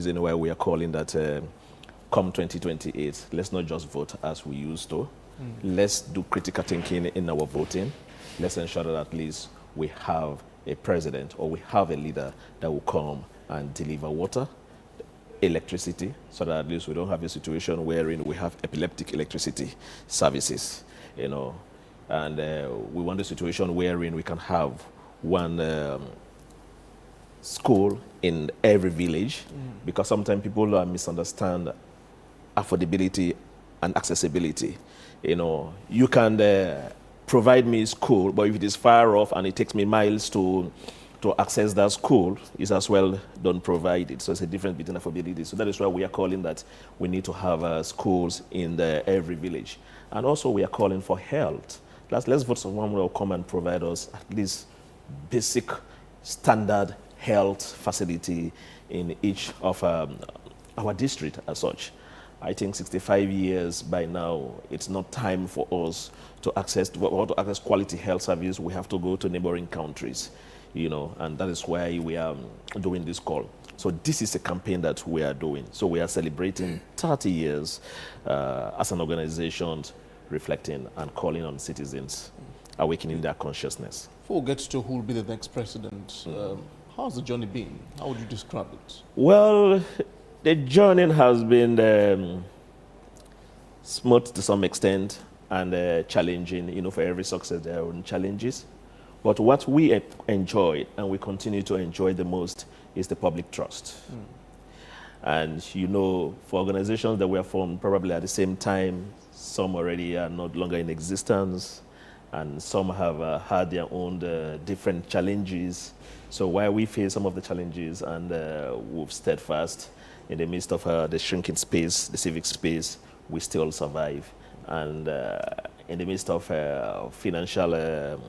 reason why we are calling that come 2028, let's not just vote as we used to. Let's do critical thinking in our voting. Let's ensure that at least we have a president or we have a leader that will come and deliver water, electricity, so that at least we don't have a situation wherein we have epileptic electricity services, you know. And we want a situation wherein we can have one school in every village, because sometimes people misunderstand affordability and accessibility. You know, you can provide me school, but if it is far off and it takes me miles to access that school, is as well don't provide it. So it's a difference between affordability. So that is why we are calling that we need to have schools in every village. And also we are calling for health. Let's vote someone who will come and provide us at least basic standard health facility in each of our district as such. I think 65 years by now, it's not time for us to access quality health service. We have to go to neighboring countries, you know, and that is why we are doing this call. So this is a campaign that we are doing. So we are celebrating 30 years as an organization, reflecting and calling on citizens, awakening their consciousness. Before we get to who will be the next president, how's the journey been? How would you describe it? Well, the journey has been smooth to some extent and challenging. You know, for every success there are own challenges. But what we enjoy and we continue to enjoy the most is the public trust. And you know, for organizations that were formed probably at the same time, some already are no longer in existence, and some have had their own different challenges. So while we face some of the challenges and we've steadfast in the midst of the shrinking space, the civic space, we still survive. And in the midst of financial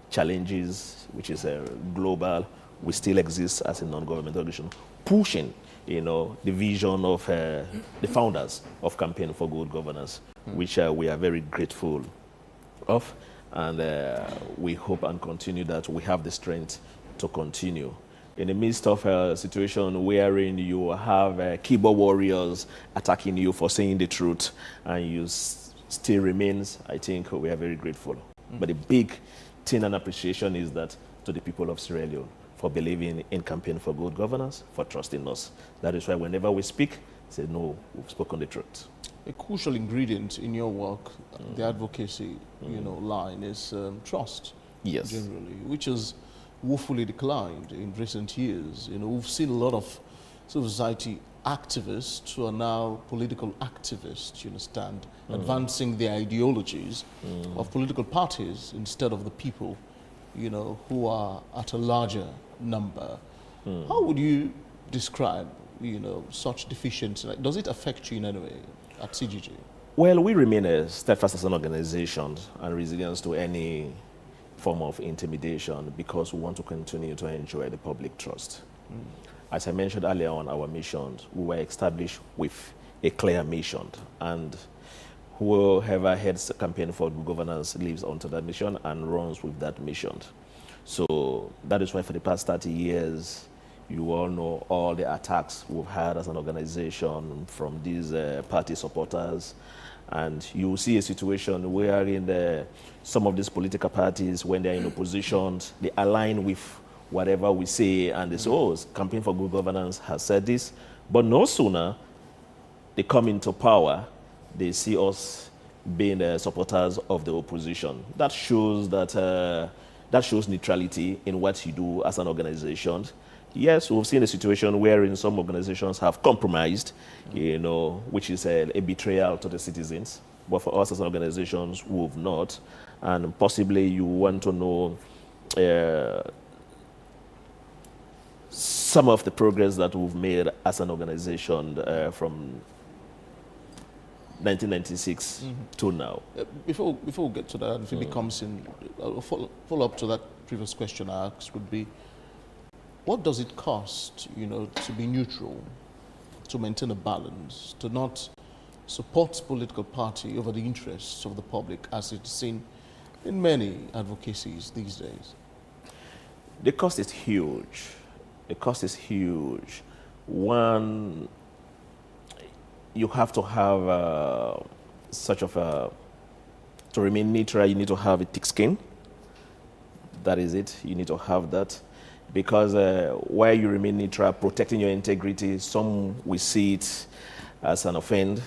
challenges, which is global, we still exist as a non-governmental organization, pushing, you know, the vision of the founders of Campaign for Good Governance, which we are very grateful of. And we hope and continue that we have the strength to continue. In the midst of a situation wherein you have keyboard warriors attacking you for saying the truth, and you still remains, I think we are very grateful. But the big thing and appreciation is that to the people of Sierra Leone for believing in Campaign for Good Governance, for trusting us. That is why whenever we speak, say, no, we've spoken the truth. A crucial ingredient in your work, the advocacy, you know, line is trust. Yes. Generally, which has woefully declined in recent years. You know, we've seen a lot of civil society activists who are now political activists, you understand, advancing the ideologies of political parties instead of the people, you know, who are at a larger number. How would you describe, you know, such deficiency? Does it affect you in any way at CGG? Well, we remain steadfast as an organization and resilient to any form of intimidation because we want to continue to enjoy the public trust. As I mentioned earlier on our mission, we were established with a clear mission, and whoever heads the Campaign for Good Governance lives onto that mission and runs with that mission. So that is why for the past 30 years, you all know all the attacks we've had as an organization from these party supporters. And you see a situation where some of these political parties, when they're in opposition, they align with whatever we say, and they say, oh, Campaign for Good Governance has said this. But no sooner they come into power, they see us being supporters of the opposition. That shows neutrality in what you do as an organization. Yes, we've seen a situation wherein some organizations have compromised, you know, which is a betrayal to the citizens. But for us as organizations, we've not. And possibly you want to know some of the progress that we've made as an organization from 1996 to now. Before we get to that, if it becomes follow up to that previous question I asked would be, what does it cost, you know, to be neutral, to maintain a balance, to not support political party over the interests of the public as it's seen in many advocacies these days? The cost is huge. The cost is huge. One, you have to have such of a, to remain neutral, you need to have a thick skin. That is it. You need to have that. Because while you remain neutral, protecting your integrity, some will see it as an offense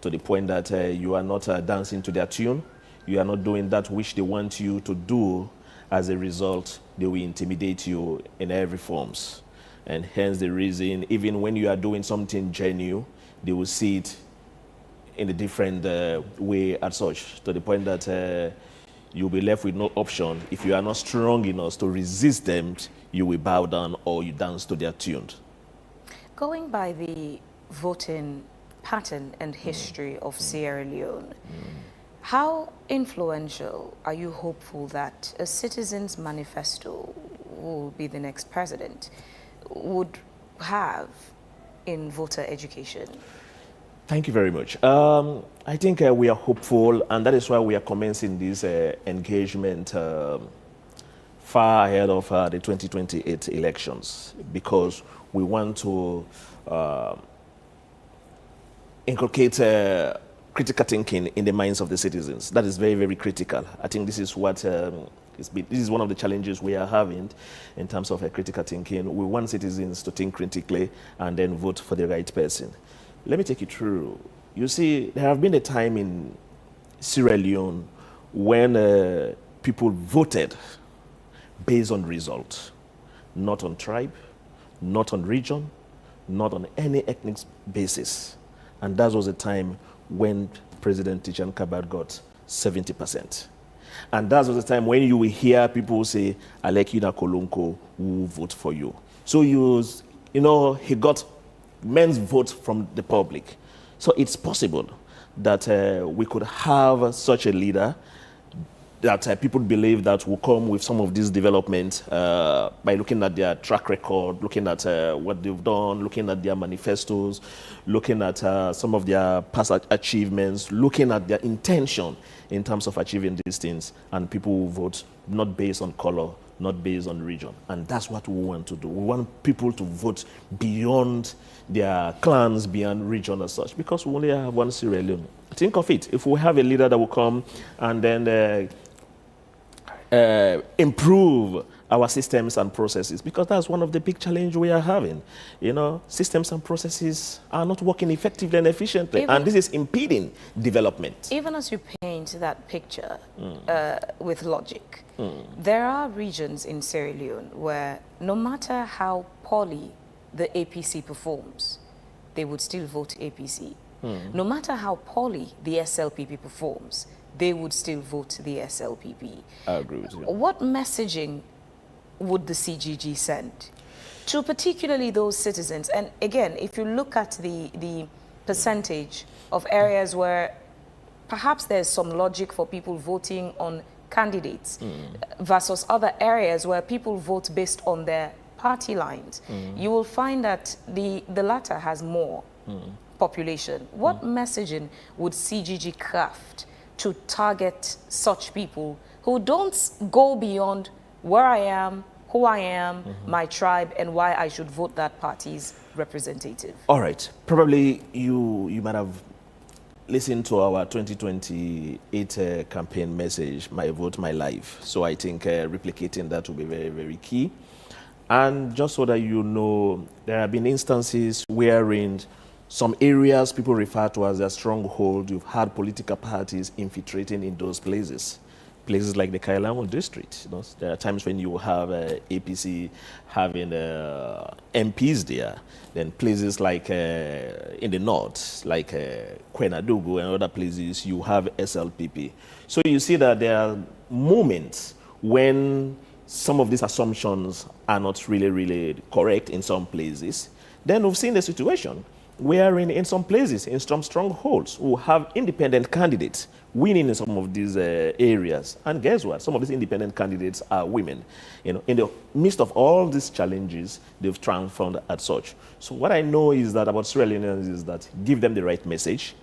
to the point that you are not dancing to their tune. You are not doing that which they want you to do. As a result, they will intimidate you in every forms. And hence the reason, even when you are doing something genuine, they will see it in a different way as such, to the point that you'll be left with no option. If you are not strong enough to resist them, you will bow down or you dance to their tune. Going by the voting pattern and history of Sierra Leone, how influential are you hopeful that a citizen's manifesto, who will be the next president, would have in voter education? Thank you very much. I think we are hopeful, and that is why we are commencing this engagement far ahead of the 2028 elections, because we want to inculcate critical thinking in the minds of the citizens. That is very, very critical. I think this is what this is one of the challenges we are having in terms of critical thinking. We want citizens to think critically and then vote for the right person. Let me take you through. You see, there have been a time in Sierra Leone when people voted based on results, not on tribe, not on region, not on any ethnic basis. And that was a time when President Tijan Kabad got 70%. And that was the time when you will hear people say, Alekina Kolonko will vote for you. So you know, he got men's vote from the public. So it's possible that we could have such a leader that people believe that will come with some of these developments by looking at their track record, looking at what they've done, looking at their manifestos, looking at some of their past achievements, looking at their intention in terms of achieving these things. And people will vote not based on color, not based on region. And that's what we want to do. We want people to vote beyond their clans, beyond region as such, because we only have one Sierra Leone. Think of it. If we have a leader that will come and then improve our systems and processes, because that's one of the big challenges we are having. You know, systems and processes are not working effectively and efficiently, and this is impeding development. Even as you paint that picture with logic, there are regions in Sierra Leone where no matter how poorly the APC performs, they would still vote APC. No matter how poorly the SLPP performs, they would still vote the SLPP. I agree with you. What messaging would the CGG send to particularly those citizens? And again, if you look at the percentage of areas where perhaps there's some logic for people voting on candidates versus other areas where people vote based on their party lines, you will find that the latter has more population. What messaging would CGG craft to target such people who don't go beyond where I am, who I am, my tribe, and why I should vote that party's representative? All right. Probably you might have listened to our 2028 campaign message, My Vote, My Life. So I think replicating that will be very, very key. And just so that you know, there have been instances wherein some areas people refer to as their stronghold, you've had political parties infiltrating in those places. Places like the Kailamo district. You know, there are times when you have APC having MPs there. Then places like in the north, like Kwenadugu and other places, you have SLPP. So you see that there are moments when some of these assumptions are not really, really correct in some places. Then we've seen the situation where in some places, in some strongholds, we have independent candidates winning in some of these areas. And guess what? Some of these independent candidates are women. You know, in the midst of all these challenges, they've transformed as such. So what I know is that about Sierra Leoneans is that give them the right message,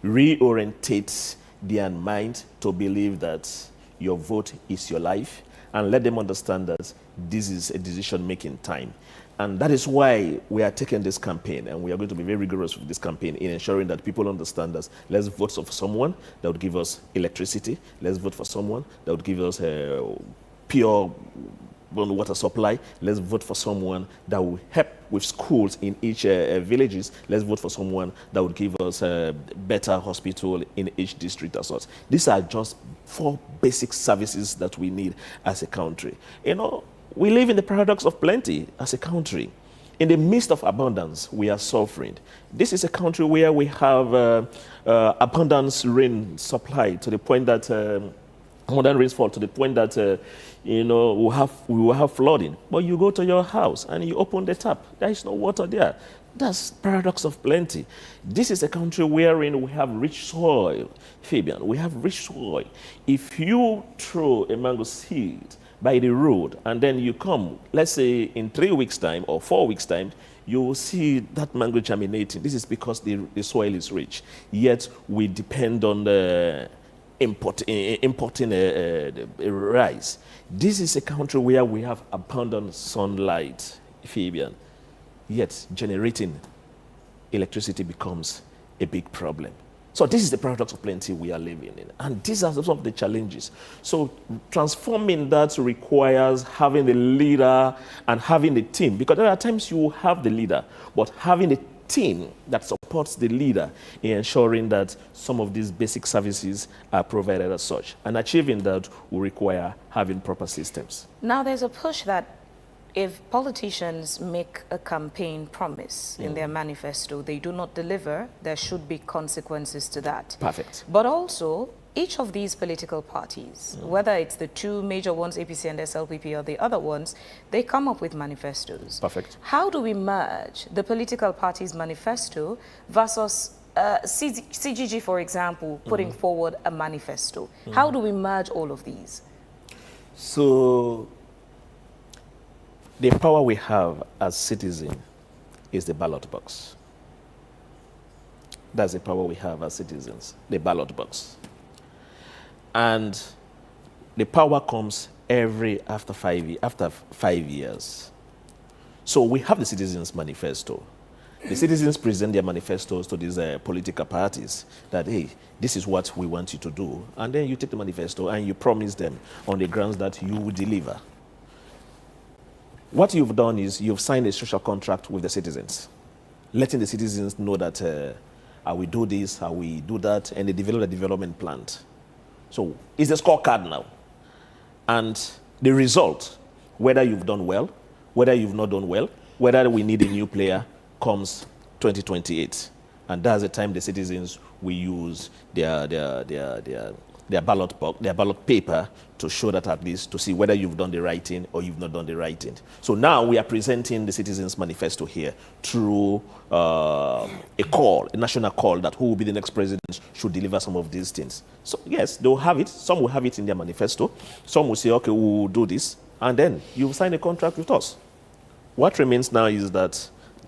reorientate their mind to believe that your vote is your life, and let them understand that this is a decision-making time. And that is why we are taking this campaign, and we are going to be very rigorous with this campaign in ensuring that people understand us. Let's vote for someone that would give us electricity. Let's vote for someone that would give us pure water supply. Let's vote for someone that will help with schools in each villages. Let's vote for someone that would give us a better hospital in each district as such. These are just 4 basic services that we need as a country. You know, we live in the paradox of plenty as a country. In the midst of abundance, we are suffering. This is a country where we have abundance rain supply to the point that modern rainfall to the point that you know, we will have flooding. But you go to your house and you open the tap, there is no water there. That's paradox of plenty. This is a country wherein we have rich soil, Fabian. We have rich soil. If you throw a mango seed by the road and then you come, let's say in 3 weeks' time or 4 weeks' time, you will see that mango germinating. This is because the soil is rich. Yet we depend on the importing rice. This is a country where we have abundant sunlight, Fabian, yet generating electricity becomes a big problem. So this is the paradox of plenty we are living in. And these are some of the challenges. So transforming that requires having the leader and having the team, because there are times you have the leader, but having a team that supports the leader in ensuring that some of these basic services are provided as such. And achieving that will require having proper systems. Now there's a push that if politicians make a campaign promise in their manifesto, they do not deliver, there should be consequences to that. Perfect. But also, each of these political parties, whether it's the 2 major ones, APC and SLPP, or the other ones, they come up with manifestos. Perfect. How do we merge the political party's manifesto versus CGG, for example, putting forward a manifesto? How do we merge all of these? So the power we have as citizens is the ballot box. That's the power we have as citizens, the ballot box. And the power comes after 5 years. So we have the Citizens Manifesto. The citizens present their manifestos to these political parties that, hey, this is what we want you to do. And then you take the manifesto and you promise them on the grounds that you will deliver. What you've done is you've signed a social contract with the citizens, letting the citizens know that I will do this, I will do that, and they develop a development plan. So it's a scorecard now. And the result, whether you've done well, whether you've not done well, whether we need a new player, comes 2028. And that's the time the citizens will use their ballot box, their ballot paper to show that at least to see whether you've done the right thing or you've not done the right thing. So now we are presenting the Citizens Manifesto here through a national call that who will be the next president should deliver some of these things. So yes, they will have it. Some will have it in their manifesto. Some will say, okay, we'll do this. And then you will sign a contract with us. What remains now is that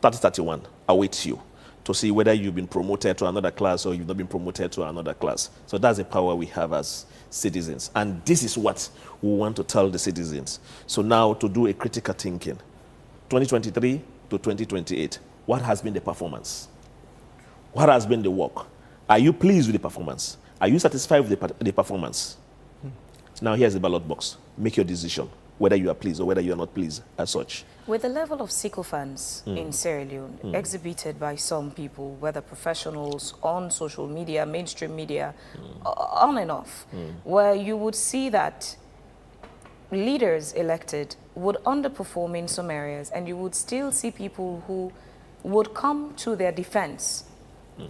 3031 awaits you to see whether you've been promoted to another class or you've not been promoted to another class. So that's the power we have as citizens. And this is what we want to tell the citizens. So now to do a critical thinking, 2023 to 2028, what has been the performance? What has been the work? Are you pleased with the performance? Are you satisfied with the performance? Now here's the ballot box. Make your decision, whether you are pleased or whether you are not pleased as such. With the level of sycophants in Sierra Leone exhibited by some people, whether professionals, on social media, mainstream media, on and off, where you would see that leaders elected would underperform in some areas, and you would still see people who would come to their defense,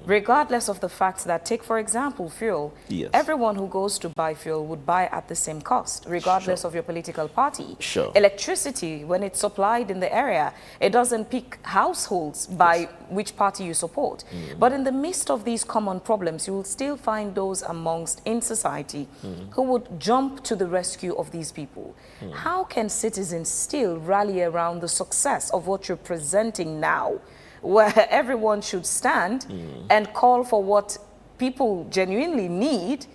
regardless of the fact that, take for example, fuel. Yes. Everyone who goes to buy fuel would buy at the same cost, regardless of your political party. Sure. Electricity, when it's supplied in the area, it doesn't pick households by which party you support. But in the midst of these common problems, you will still find those amongst in society who would jump to the rescue of these people. How can citizens still rally around the success of what you're presenting now, where everyone should stand and call for what people genuinely need?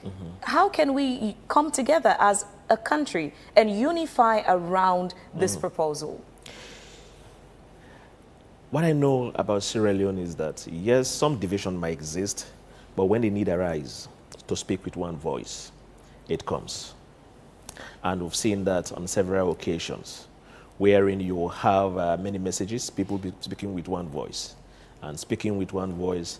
How can we come together as a country and unify around this proposal? What I know about Sierra Leone is that, yes, some division might exist, but when the need arises to speak with one voice, it comes. And we've seen that on several occasions, wherein you have many messages, people speaking with one voice. And speaking with one voice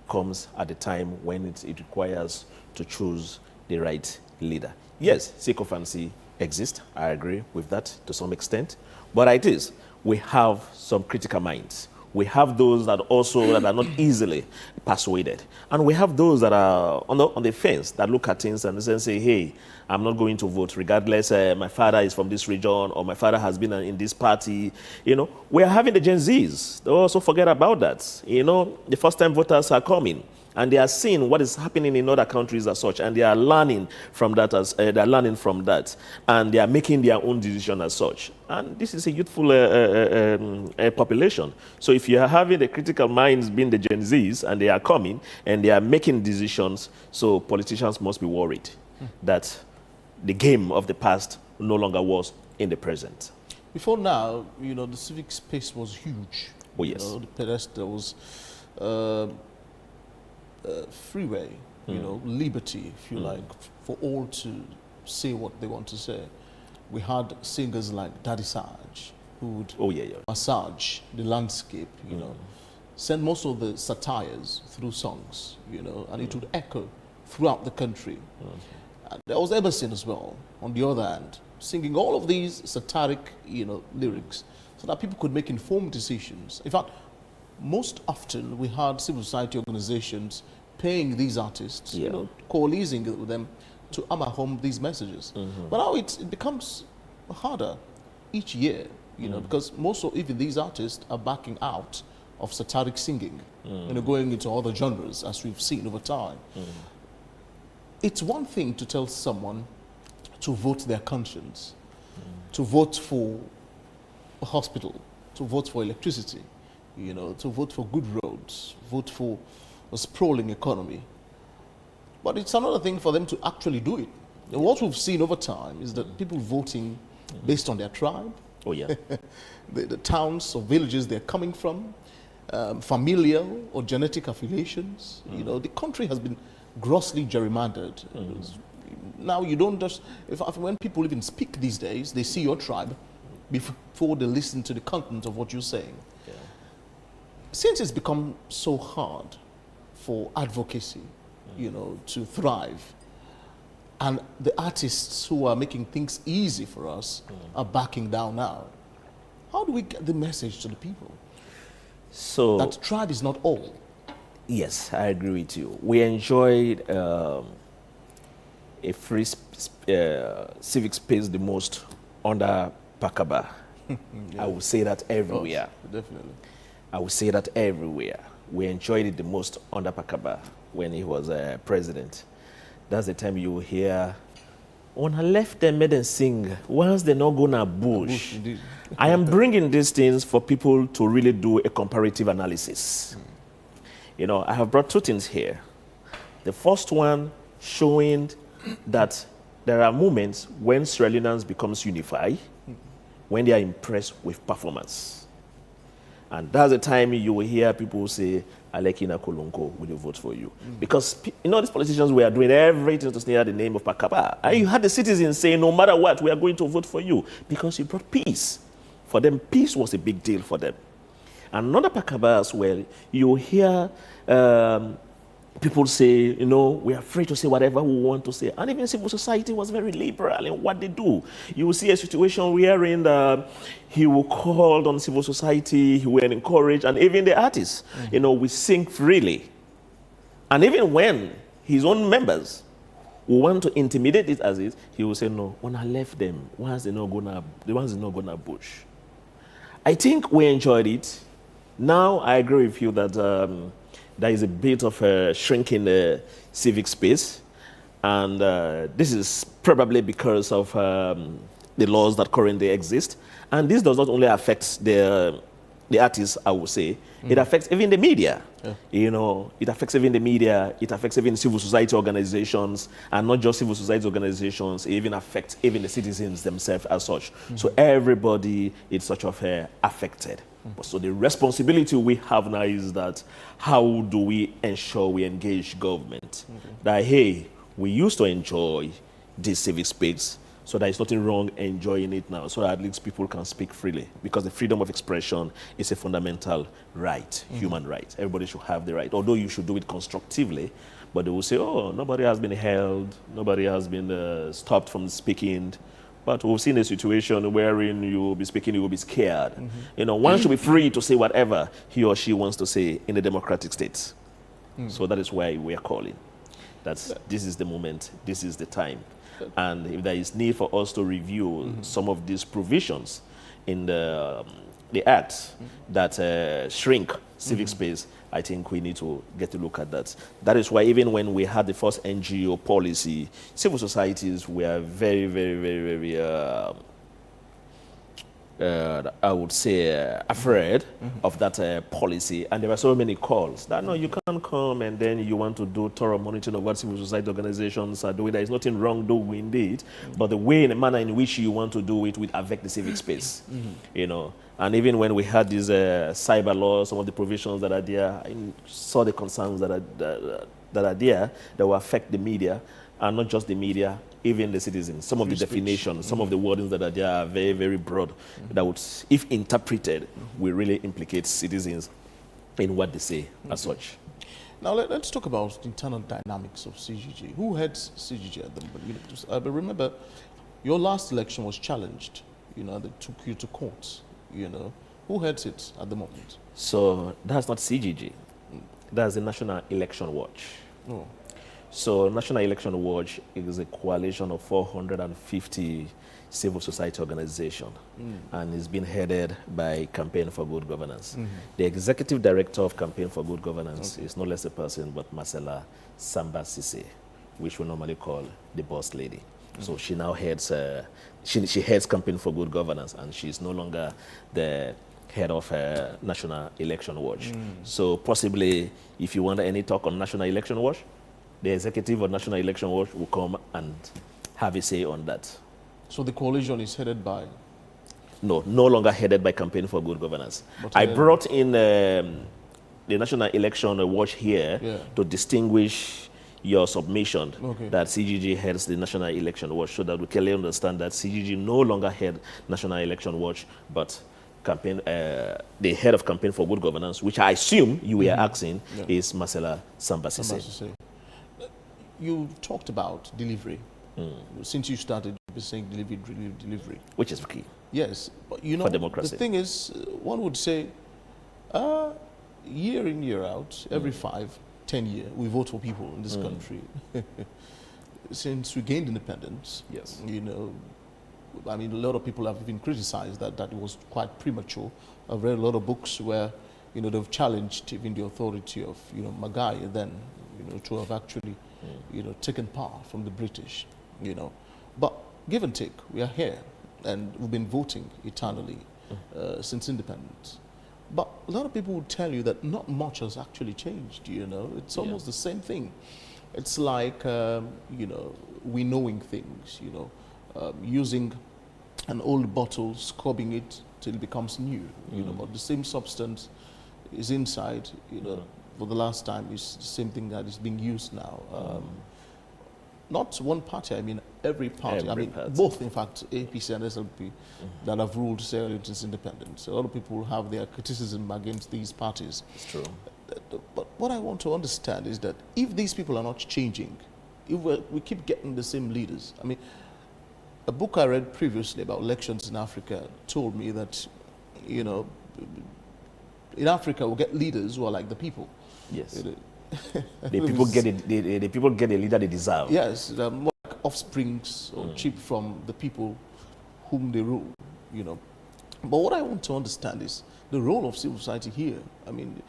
comes at the time when it requires to choose the right leader. Yes, sycophancy exists. I agree with that to some extent. But it is, we have some critical minds. We have those that are not easily persuaded. And we have those that are on the fence, that look at things and say, hey, I'm not going to vote regardless my father is from this region or my father has been in this party. You know, we are having the Gen Zs. They also forget about that. You know, the first-time voters are coming. And they are seeing what is happening in other countries as such, and they are learning from that and they are making their own decision as such. And this is a youthful population. So if you are having the critical minds being the Gen Zs, and they are coming and they are making decisions, so politicians must be worried that the game of the past no longer was in the present. Before now, you know, the civic space was huge. Oh yes, you know, the pedestal was. Freeway, you know, liberty, if you like, for all to say what they want to say. We had singers like Daddy Sarge, who would massage the landscape, you know, send most of the satires through songs, you know, and it would echo throughout the country. And there was Emerson as well, on the other hand, singing all of these satiric, you know, lyrics, so that people could make informed decisions. In fact, most often we had civil society organizations paying these artists, you know, coalescing with them to hammer home these messages. But now it becomes harder each year, you know, because most of even these artists are backing out of satiric singing, you know, going into other genres, as we've seen over time. It's one thing to tell someone to vote their conscience, to vote for a hospital, to vote for electricity, you know, to vote for good roads, vote for a sprawling economy. But it's another thing for them to actually do it. And what we've seen over time is that people voting based on their tribe, the towns or villages they're coming from, familial or genetic affiliations. You know, the country has been grossly gerrymandered. Now you don't just, when people even speak these days, they see your tribe before they listen to the content of what you're saying. Since it's become so hard for advocacy, you know, to thrive, and the artists who are making things easy for us are backing down now, how do we get the message to the people? So that tribe is not all. Yes, I agree with you. We enjoyed a free civic space the most under Pakaba. I would say that everywhere. Definitely. I would say that everywhere. We enjoyed it the most under Pakaba when he was president. That's the time you hear, when I left them, made them sing, once they're not gonna bush. I am bringing these things for people to really do a comparative analysis. You know, I have brought two things here. The first one showing that there are moments when Sierra Leoneans becomes unified, when they are impressed with performance. And that's the time you will hear people say, Alekina Kolonko, will you vote for you? Because, you know, these politicians were doing everything to sneer the name of Pakaba. And you had the citizens saying, no matter what, we are going to vote for you because you brought peace. For them, peace was a big deal for them. And another Pakaba as well, you hear people say, you know, we are free to say whatever we want to say. And even civil society was very liberal in what they do. You will see a situation wherein he will call on civil society, he will encourage, and even the artists, you know, we sing freely. And even when his own members will want to intimidate it as is, he will say, no, when I left them, the ones they're not gonna bush. I think we enjoyed it. Now I agree with you that there is a bit of a shrink in the civic space, and this is probably because of the laws that currently exist. And this does not only affect the artists, I would say, it affects even the media. You know, it affects even the media, it affects even civil society organizations, and not just civil society organizations, it even affects even the citizens themselves as such. So everybody is sort of affected. So the responsibility we have now is that how do we ensure we engage government? That, hey, we used to enjoy this civic space, so there is nothing wrong enjoying it now, so that at least people can speak freely. Because the freedom of expression is a fundamental right, human right. Everybody should have the right, although you should do it constructively. But they will say, oh, nobody has been held, nobody has been stopped from speaking. But we've seen a situation wherein you will be speaking, you will be scared. You know, one should be free to say whatever he or she wants to say in a democratic state. So that is why we are calling. This is the moment, this is the time. And if there is need for us to review some of these provisions in the act that shrink civic space, I think we need to get a look at that. That is why even when we had the first NGO policy, civil societies were very, very, very, very, I would say, afraid of that policy. And there were so many calls that, no, you can't come and then you want to do thorough monitoring of what civil society organizations are doing. There is nothing wrong doing it, but the way and the manner in which you want to do it will affect the civic space, you know. And even when we had these cyber laws, some of the provisions that are there, I saw the concerns that are there that will affect the media, and not just the media, even the citizens. Some of the definitions, some of the wordings that are there are very, very broad, that would, if interpreted, will really implicate citizens in what they say as such. Now let's talk about the internal dynamics of CGG. Who heads CGG at the moment? But remember, your last election was challenged. You know, they took you to court. You know, who heads it at the moment? So that's not CGG. That's the National Election Watch. Oh. So National Election Watch is a coalition of 450 civil society organizations, and it's been headed by Campaign for Good Governance. The executive director of Campaign for Good Governance is no less a person but Marcella Samba Sise, which we normally call the boss lady. So she now heads, she heads Campaign for Good Governance, and she's no longer the head of National Election Watch. So possibly, if you want any talk on National Election Watch, the executive of National Election Watch will come and have a say on that. So the coalition is headed by? No longer headed by Campaign for Good Governance. I brought in the National Election Watch here to distinguish your submission that CGG heads the National Election Watch, so that we clearly understand that CGG no longer head National Election Watch, but campaign, the head of Campaign for Good Governance, which I assume you were asking, is Marcella Samba Sise. You talked about delivery. Since you started, you've been saying delivery. Which is key. Yes, but you know, for democracy. The thing is, one would say, year in, year out, every 5-10 years, we vote for people in this country. Since we gained independence, you know, I mean, a lot of people have been criticized that it was quite premature. I've read a lot of books where, you know, they've challenged even the authority of, you know, Magai then, you know, to have actually, you know, taken power from the British, you know. But give and take, we are here, and we've been voting eternally since independence. But a lot of people would tell you that not much has actually changed, you know. It's almost the same thing. It's like, you know, winnowing things, you know, using an old bottle, scobbing it till it becomes new, you know, but the same substance is inside, you know, for the last time is the same thing that is being used now. Not one party, I mean every party. Both, in fact, APC and SLP that have ruled Sierra Leone since independence. A lot of people have their criticism against these parties. It's true. But what I want to understand is that if these people are not changing, if we keep getting the same leaders, I mean, a book I read previously about elections in Africa told me that, you know, in Africa we'll get leaders who are like the people. Yes. The people get it. The people get a leader they deserve. Yes, they're more like offsprings or cheap from the people whom they rule. You know, but what I want to understand is the role of civil society here. I mean,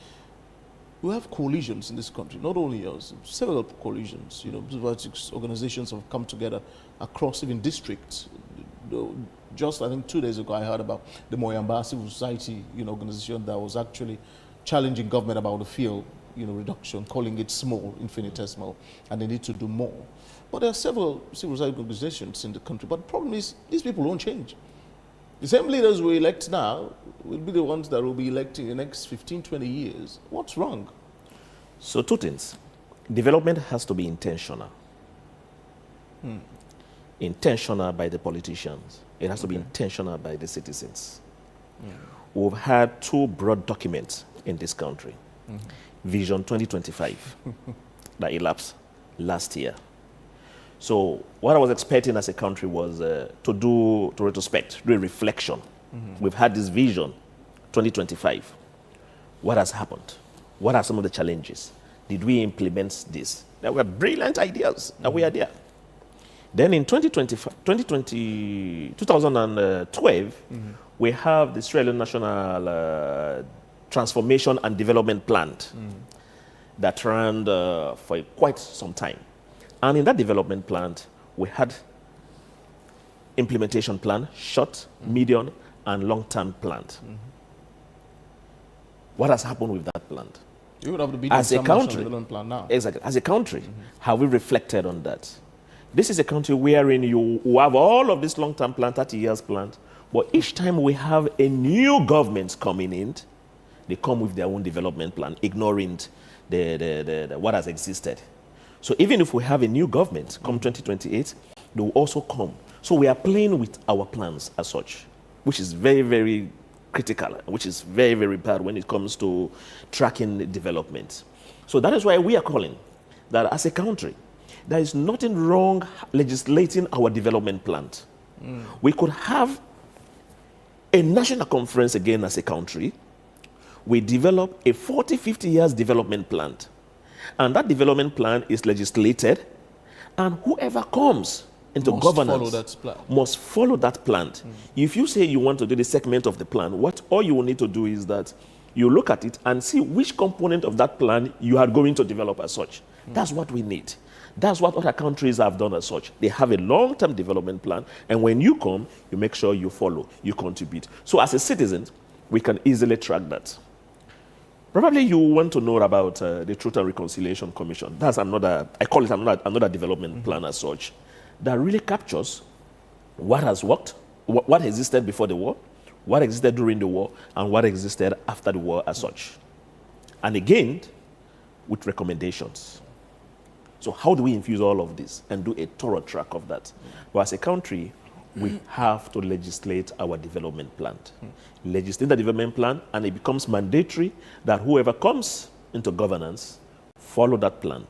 we have coalitions in this country, not only us, several coalitions. You know, civil society organizations have come together across even districts. Just I think 2 days ago, I heard about the Moyamba Civil Society, you know, organization that was actually challenging government about the fuel, you know, reduction, calling it small, infinitesimal, and they need to do more. But there are several civil society organizations in the country. But the problem is these people won't change. The same leaders we elect now will be the ones that will be elected in the next 15, 20 years. What's wrong? So two things. Development has to be intentional. Intentional by the politicians. It has to be intentional by the citizens. We've had two broad documents in this country. Vision 2025 that elapsed last year. So what I was expecting as a country was to retrospect, do a reflection. We've had this vision 2025. What has happened? What are some of the challenges? Did we implement this? There were brilliant ideas and we are there. Then in 2012, we have the Sierra Leone National Transformation and Development Plan that ran for quite some time. And in that development plan, we had implementation plan, short, medium, and long-term plan. What has happened with that plan? You would have to be As a country, development plan now. exactly. As a country, have we reflected on that? This is a country wherein you have all of this long-term plan, 30 years plan, but each time we have a new government coming in, they come with their own development plan, ignoring what has existed. So even if we have a new government come 2028, they will also come. So we are playing with our plans as such, which is very, very critical, which is very, very bad when it comes to tracking development. So that is why we are calling that as a country, there is nothing wrong legislating our development plan. We could have a national conference again as a country. We develop a 40, 50 years development plan. And that development plan is legislated, and whoever comes into governance must follow that plan. If you say you want to do the segment of the plan, all you will need to do is that you look at it and see which component of that plan you are going to develop as such. That's what we need. That's what other countries have done as such. They have a long-term development plan, and when you come, you make sure you follow, you contribute. So as a citizen, we can easily track that. Probably you want to know about the Truth and Reconciliation Commission. That's another, I call it another development plan as such, that really captures what has worked, what existed before the war, what existed during the war, and what existed after the war as such. And again, with recommendations. So how do we infuse all of this and do a thorough track of that? Well, as a country, we have to legislate our development plan. Legislate the development plan, and it becomes mandatory that whoever comes into governance follow that plan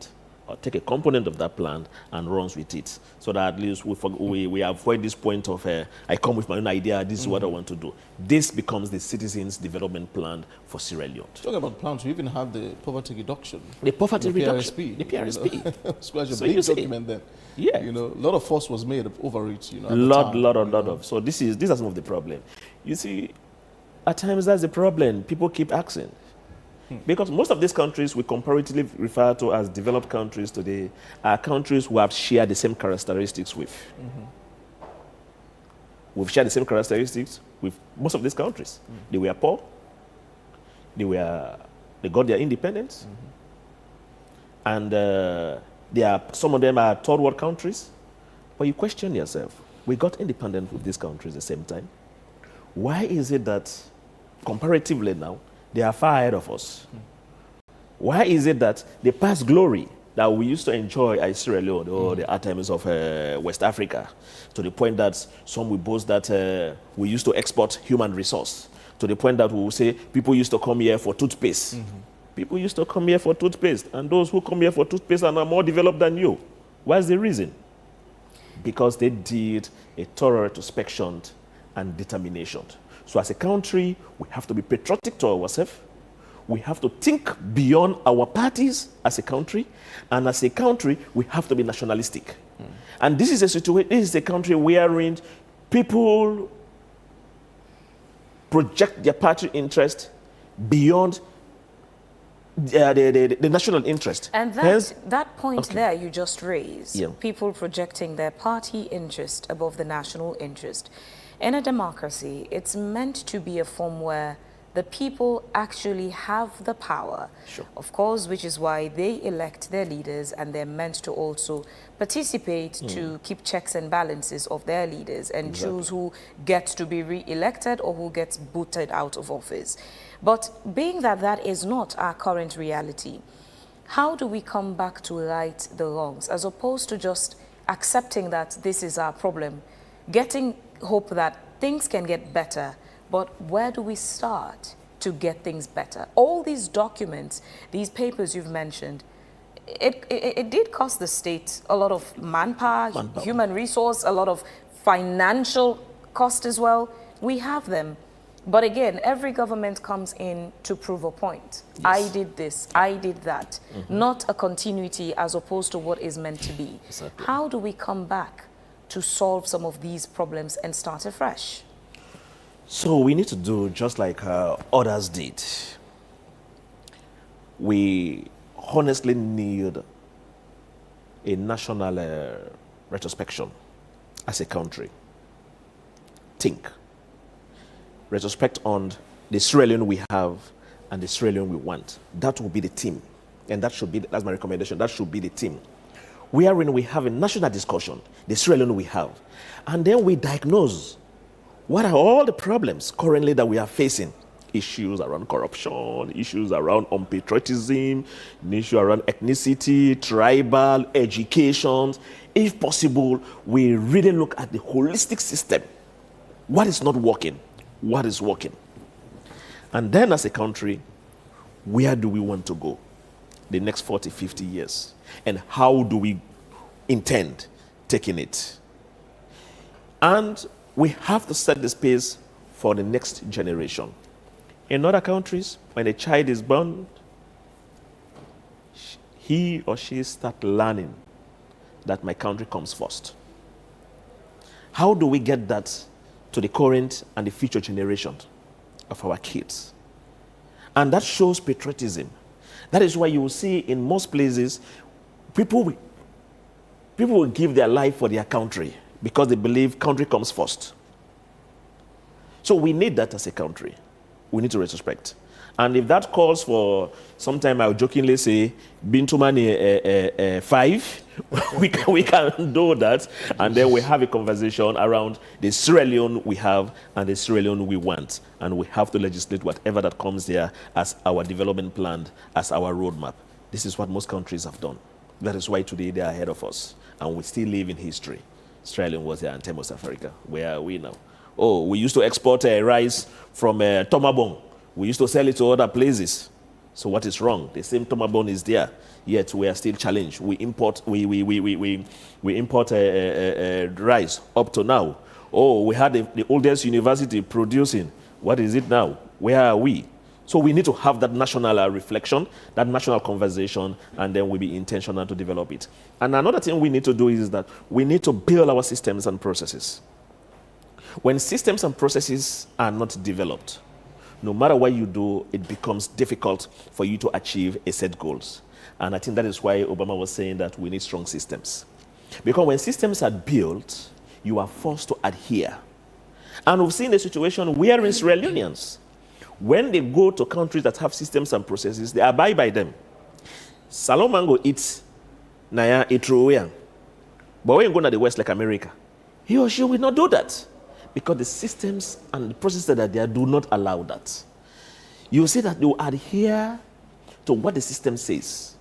or take a component of that plan and runs with it, so that at least we avoid this point of I come with my own idea, this is what I want to do. This becomes the citizens' development plan for Sierra Leone. Talking about plans, we even have the poverty reduction. The poverty reduction. PRSP. The PRSP. It's quite a So big you see, document then. Yeah. You know, a lot of fuss was made over it, you know. Lot of. So these are some of the problem. You see, at times that's the problem. People keep asking. Because most of these countries we comparatively refer to as developed countries today are countries who have shared the same characteristics with. We've shared the same characteristics with most of these countries. They were poor. They got their independence. And some of them are third world countries. But you question yourself, we got independent with these countries at the same time. Why is it that comparatively now, they are far ahead of us? Why is it that the past glory that we used to enjoy at Sierra Leone or the times of West Africa, to the point that some will boast that we used to export human resource, to the point that we will say people used to come here for toothpaste. People used to come here for toothpaste, and those who come here for toothpaste are now more developed than you. What's the reason? Because they did a thorough retrospection and determination. So as a country, we have to be patriotic to ourselves. We have to think beyond our parties as a country. And as a country, we have to be nationalistic. And this is a situation, this is a country wherein people project their party interest beyond the national interest. And that point there you just raised, people projecting their party interest above the national interest. In a democracy, it's meant to be a form where the people actually have the power, Sure. of course, which is why they elect their leaders, and they're meant to also participate to keep checks and balances of their leaders and choose who gets to be re-elected or who gets booted out of office. But being that that is not our current reality, how do we come back to right the wrongs, as opposed to just accepting that this is our problem, getting hope that things can get better, but where do we start to get things better? All these documents, these papers you've mentioned, it did cost the state a lot of manpower, human resource, a lot of financial cost as well. We have them. But again, every government comes in to prove a point. Yes. I did this, I did that. Not a continuity as opposed to what is meant to be. Exactly. How do we come back to solve some of these problems and start afresh? So we need to do just like others did. We honestly need a national retrospection as a country. Think. Retrospect on the Sierra Leone we have and the Sierra Leone we want. That will be the theme. And that should be, that's my recommendation, that should be the theme. Wherein we have a national discussion, the Sierra Leone we have. And then we diagnose what are all the problems currently that we are facing. Issues around corruption, issues around unpatriotism, issues around ethnicity, tribal, education. If possible, we really look at the holistic system. What is not working? What is working? And then as a country, where do we want to go the next 40, 50 years? And how do we intend taking it? And we have to set the space for the next generation. In other countries, when a child is born, he or she starts learning that my country comes first. How do we get that to the current and the future generation of our kids? And that shows patriotism. That is why you will see in most places, people will give their life for their country because they believe country comes first. So we need that as a country. We need to retrospect. And if that calls for, sometime I'll jokingly say, Bintumani 5, we can do that. And then we have a conversation around the Sierra Leone we have and the Sierra Leone we want. And we have to legislate whatever that comes there as our development plan, as our roadmap. This is what most countries have done. That is why today they are ahead of us. And we still live in history. Sierra Leone was there and West Africa. Where are we now? Oh, we used to export rice from Tomabong. We used to sell it to other places. So what is wrong? The same Tomabong is there, yet we are still challenged. We import rice up to now. Oh, we had the oldest university producing. What is it now? Where are we? So we need to have that national reflection, that national conversation, and then we'll be intentional to develop it. And another thing we need to do is that we need to build our systems and processes. When systems and processes are not developed, no matter what you do, it becomes difficult for you to achieve a set goals. And I think that is why Obama was saying that we need strong systems. Because when systems are built, you are forced to adhere. And we've seen a situation where in Sierra Leoneans, when they go to countries that have systems and processes, they abide by them. Salomango eats Naya Etruoyan. But when you go to the West, like America, he or she will not do that. Because the systems and the processes that are there do not allow that. You see that they will adhere to what the system says,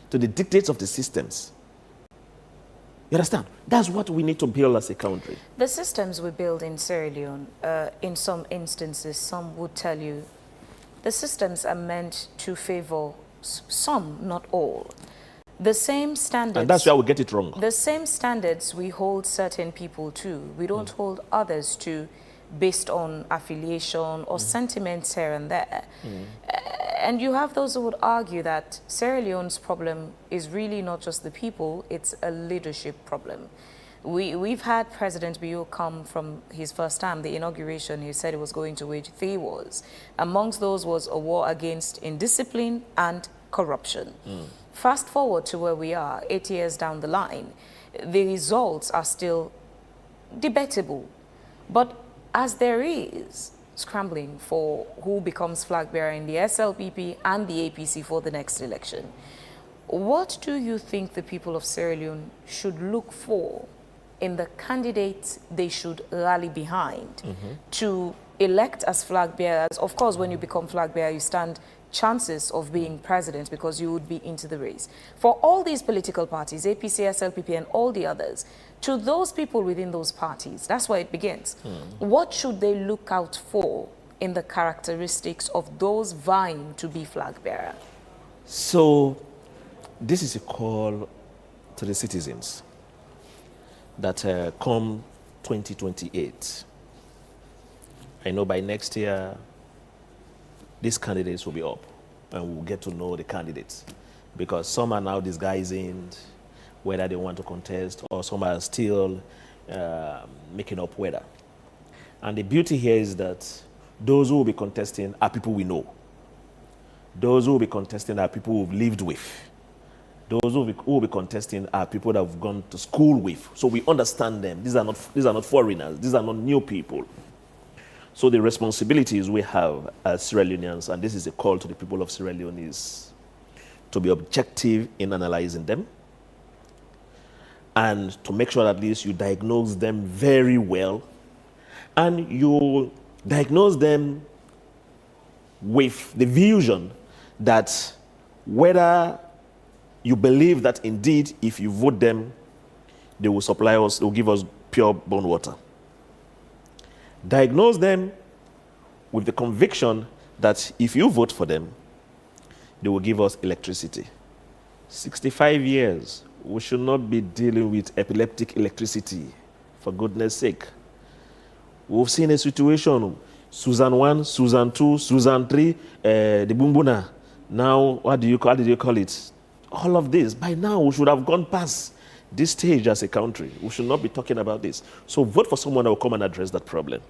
to the dictates of the systems. You understand? That's what we need to build as a country. The systems we build in Sierra Leone, in some instances, some would tell you, the systems are meant to favor some, not all. The same standards. And that's where we get it wrong. The same standards we hold certain people to, we don't hold others to based on affiliation or sentiments here and there. And you have those who would argue that Sierra Leone's problem is really not just the people, it's a leadership problem. We've had President Bio come from his first time, the inauguration, he said he was going to wage 3 wars. Amongst those was a war against indiscipline and corruption. Fast forward to where we are, 8 years down the line, the results are still debatable. But as there is scrambling for who becomes flag bearer in the SLPP and the APC for the next election. What do you think the people of Sierra Leone should look for in the candidates they should rally behind to elect as flag bearers? Of course, when you become flag bearer, you stand chances of being president because you would be into the race. For all these political parties, APC, SLPP, and all the others, to those people within those parties, that's where it begins. What should they look out for in the characteristics of those vying to be flag bearer? So, this is a call to the citizens that come 2028. I know by next year, these candidates will be up and we'll get to know the candidates because some are now disguising whether they want to contest or some are still making up whether. And the beauty here is that those who will be contesting are people we know. Those who will be contesting are people we've lived with. Those who will be contesting are people that we've gone to school with. So we understand them. These are not foreigners. These are not new people. So the responsibilities we have as Sierra Leoneans, and this is a call to the people of Sierra Leone, is to be objective in analyzing them and to make sure that at least you diagnose them very well and you diagnose them with the vision that whether you believe that indeed if you vote them, they will supply us, they will give us pure bone water. Diagnose them with the conviction that if you vote for them, they will give us electricity. 65 years, we should not be dealing with epileptic electricity, for goodness sake. We've seen a situation, Susan 1, Susan 2, Susan 3, the Bumbuna. Now, how did you call it? All of this, by now, we should have gone past this stage as a country. We should not be talking about this. So vote for someone that will come and address that problem.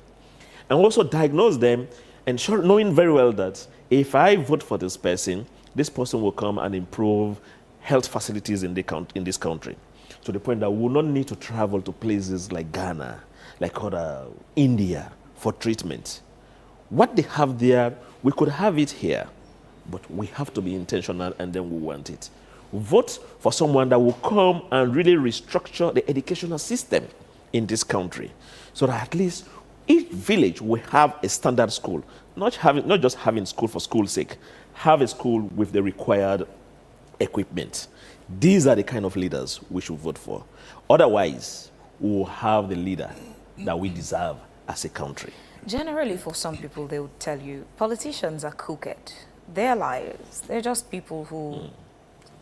And also diagnose them, and knowing very well that if I vote for this person will come and improve health facilities in this country. To the point that we will not need to travel to places like Ghana, like India for treatment. What they have there, we could have it here, but we have to be intentional and then we want it. Vote for someone that will come and really restructure the educational system in this country so that at least each village will have a standard school, not just having school for school's sake, have a school with the required equipment. These are the kind of leaders we should vote for. Otherwise, we will have the leader that we deserve as a country. Generally, for some people, they would tell you, politicians are crooked. They're liars. They're just people who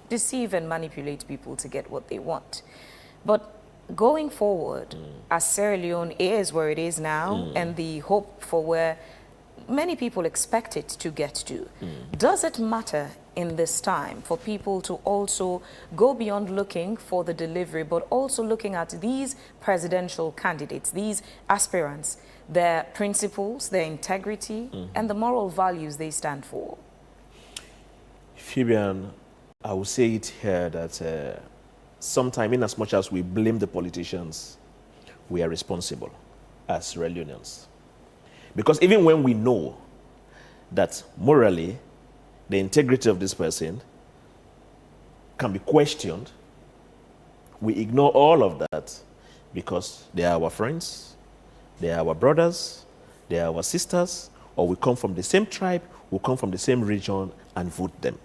deceive and manipulate people to get what they want. But going forward, as Sierra Leone is where it is now, and the hope for where many people expect it to get to, does it matter in this time for people to also go beyond looking for the delivery, but also looking at these presidential candidates, these aspirants, their principles, their integrity, and the moral values they stand for? Fabian, I will say it here that sometime, in as much as we blame the politicians, we are responsible as Sierra Leoneans. Because even when we know that morally the integrity of this person can be questioned, we ignore all of that because they are our friends, they are our brothers, they are our sisters, or we come from the same tribe, we come from the same region and vote them.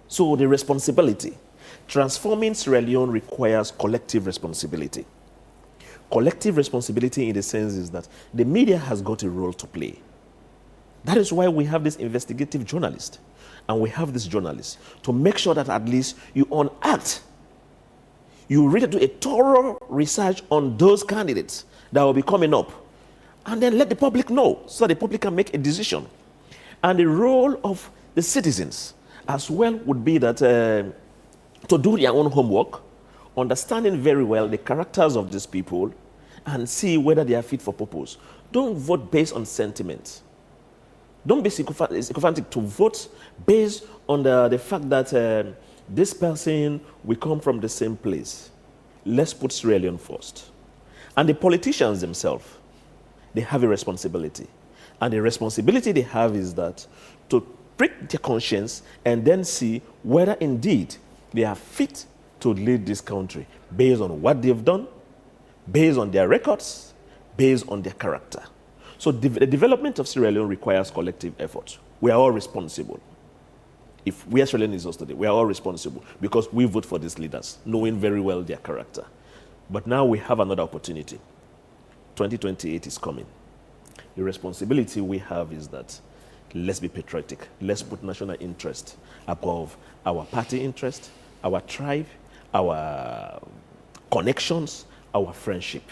So the responsibility, transforming Sierra Leone requires collective responsibility. Collective responsibility in the sense is that the media has got a role to play. That is why we have this investigative journalist and we have this journalist to make sure that at least you unearth, you really do a thorough research on those candidates that will be coming up and then let the public know so the public can make a decision. And the role of the citizens as well would be that to do their own homework, understanding very well the characters of these people and see whether they are fit for purpose. Don't vote based on sentiment. Don't be sycophantic to vote based on the fact that this person will come from the same place. Let's put Sierra Leone first. And the politicians themselves, they have a responsibility. And the responsibility they have is that to prick their conscience and then see whether indeed they are fit to lead this country based on what they've done, based on their records, based on their character. So the development of Sierra Leone requires collective effort. We are all responsible. If we are Sierra Leoneans today, we are all responsible because we vote for these leaders, knowing very well their character. But now we have another opportunity. 2028 is coming. The responsibility we have is that let's be patriotic. Let's put national interest above our party interest, our tribe, our connections, our friendship,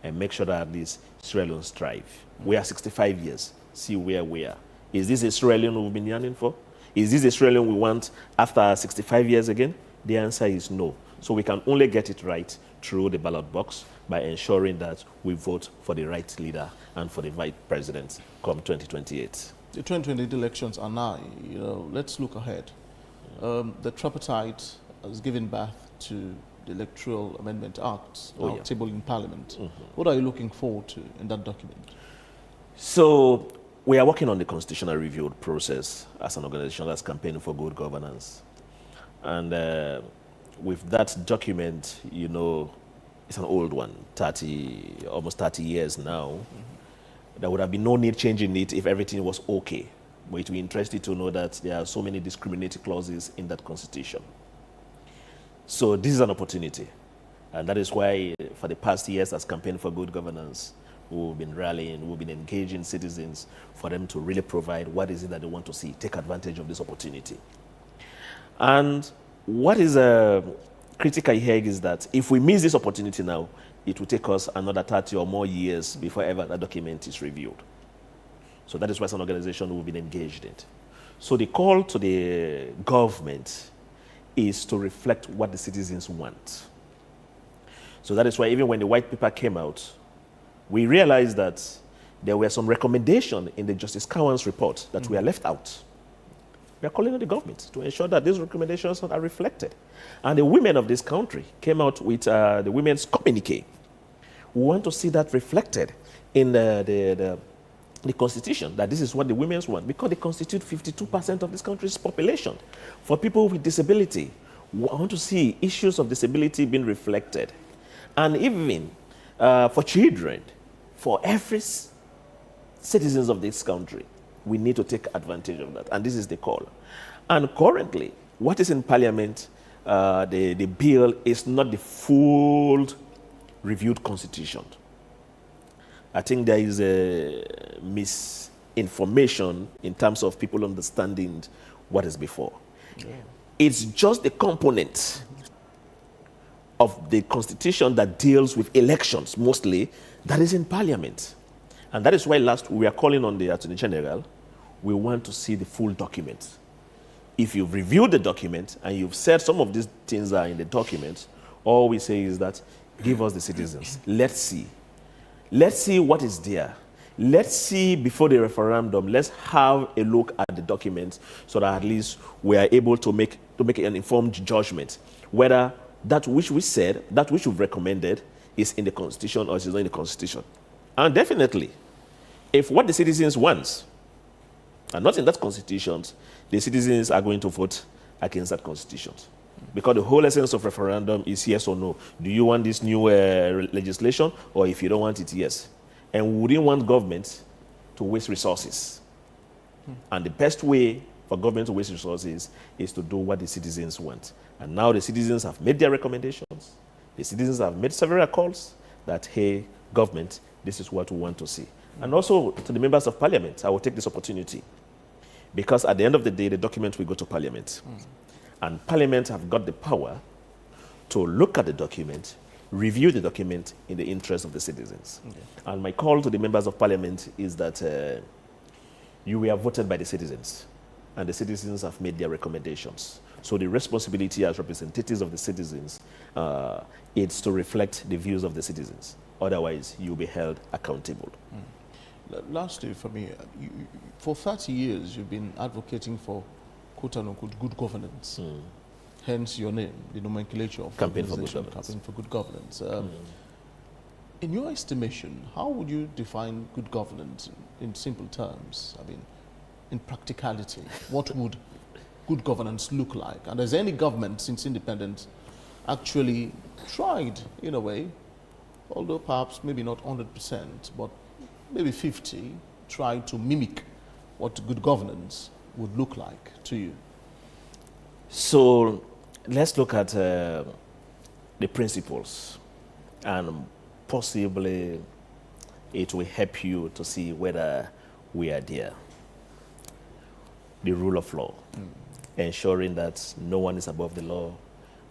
and make sure that at least Sierra Leone thrive. We are 65 years. See where we are. Is this a Sierra Leone we've been yearning for? Is this a Sierra Leone we want after 65 years again? The answer is no. So we can only get it right through the ballot box by ensuring that we vote for the right leader and for the right president come 2028. The 2028 elections are nigh. Let's look ahead. The tripartite has given birth to the Electoral Amendment Act, now tabled in Parliament. What are you looking forward to in that document? So we are working on the constitutional review process as an organization that's campaigning for good governance. And with that document, it's an old one, almost 30 years now. There would have been no need changing it if everything was okay. But it would be interesting to know that there are so many discriminatory clauses in that constitution. So this is an opportunity. And that is why for the past years as campaign for good governance, we've been rallying, we've been engaging citizens for them to really provide what is it that they want to see, take advantage of this opportunity. And what is critical here is that if we miss this opportunity now, it will take us another 30 or more years before ever that document is reviewed. So that is why as an organization we've been engaged in. So the call to the government is to reflect what the citizens want. So that is why even when the white paper came out, we realized that there were some recommendations in the Justice Cowan's report that were left out. We are calling on the government to ensure that these recommendations are reflected. And the women of this country came out with the women's communique. We want to see that reflected in the Constitution, that this is what the women want, because they constitute 52% of this country's population. For people with disability, we want to see issues of disability being reflected. And even for children, for every citizens of this country, we need to take advantage of that. And this is the call. And currently, what is in Parliament, the bill is not the full reviewed constitution. I think there is a misinformation in terms of people understanding what is before. Yeah. It's just the component of the constitution that deals with elections mostly that is in Parliament. And that is why last we are calling on the Attorney General. We want to see the full document. If you've reviewed the document and you've said some of these things are in the document, all we say is that give us the citizens. Let's see. Let's see what is there. Let's see before the referendum. Let's have a look at the document so that at least we are able to make an informed judgment whether that which we said, that which we've recommended is in the Constitution or is not in the Constitution. And definitely, if what the citizens want are not in that Constitution, the citizens are going to vote against that Constitution. Because the whole essence of referendum is yes or no. Do you want this new legislation, or if you don't want it, yes? And we wouldn't want government to waste resources. And the best way for government to waste resources is to do what the citizens want. And now the citizens have made their recommendations. The citizens have made several calls that, hey, government, this is what we want to see. And also to the members of Parliament, I will take this opportunity. Because at the end of the day, the document will go to Parliament. And Parliament have got the power to look at the document, review the document in the interest of the citizens. Okay. And my call to the members of Parliament is that you were voted by the citizens, and the citizens have made their recommendations. So the responsibility as representatives of the citizens is to reflect the views of the citizens. Otherwise, you'll be held accountable. Lastly, for me, for 30 years, you've been advocating for quote-unquote good governance. Hence your name, the nomenclature of Campaign for Good Governance. Campaign for Good Governance. In your estimation, how would you define good governance in simple terms? I mean, in practicality, what would good governance look like? And has any government since independence actually tried, in a way, although perhaps maybe not 100%, but maybe 50, tried to mimic what good governance would look like to you? So let's look at the principles, and possibly it will help you to see whether we are there. The rule of law, ensuring that no one is above the law.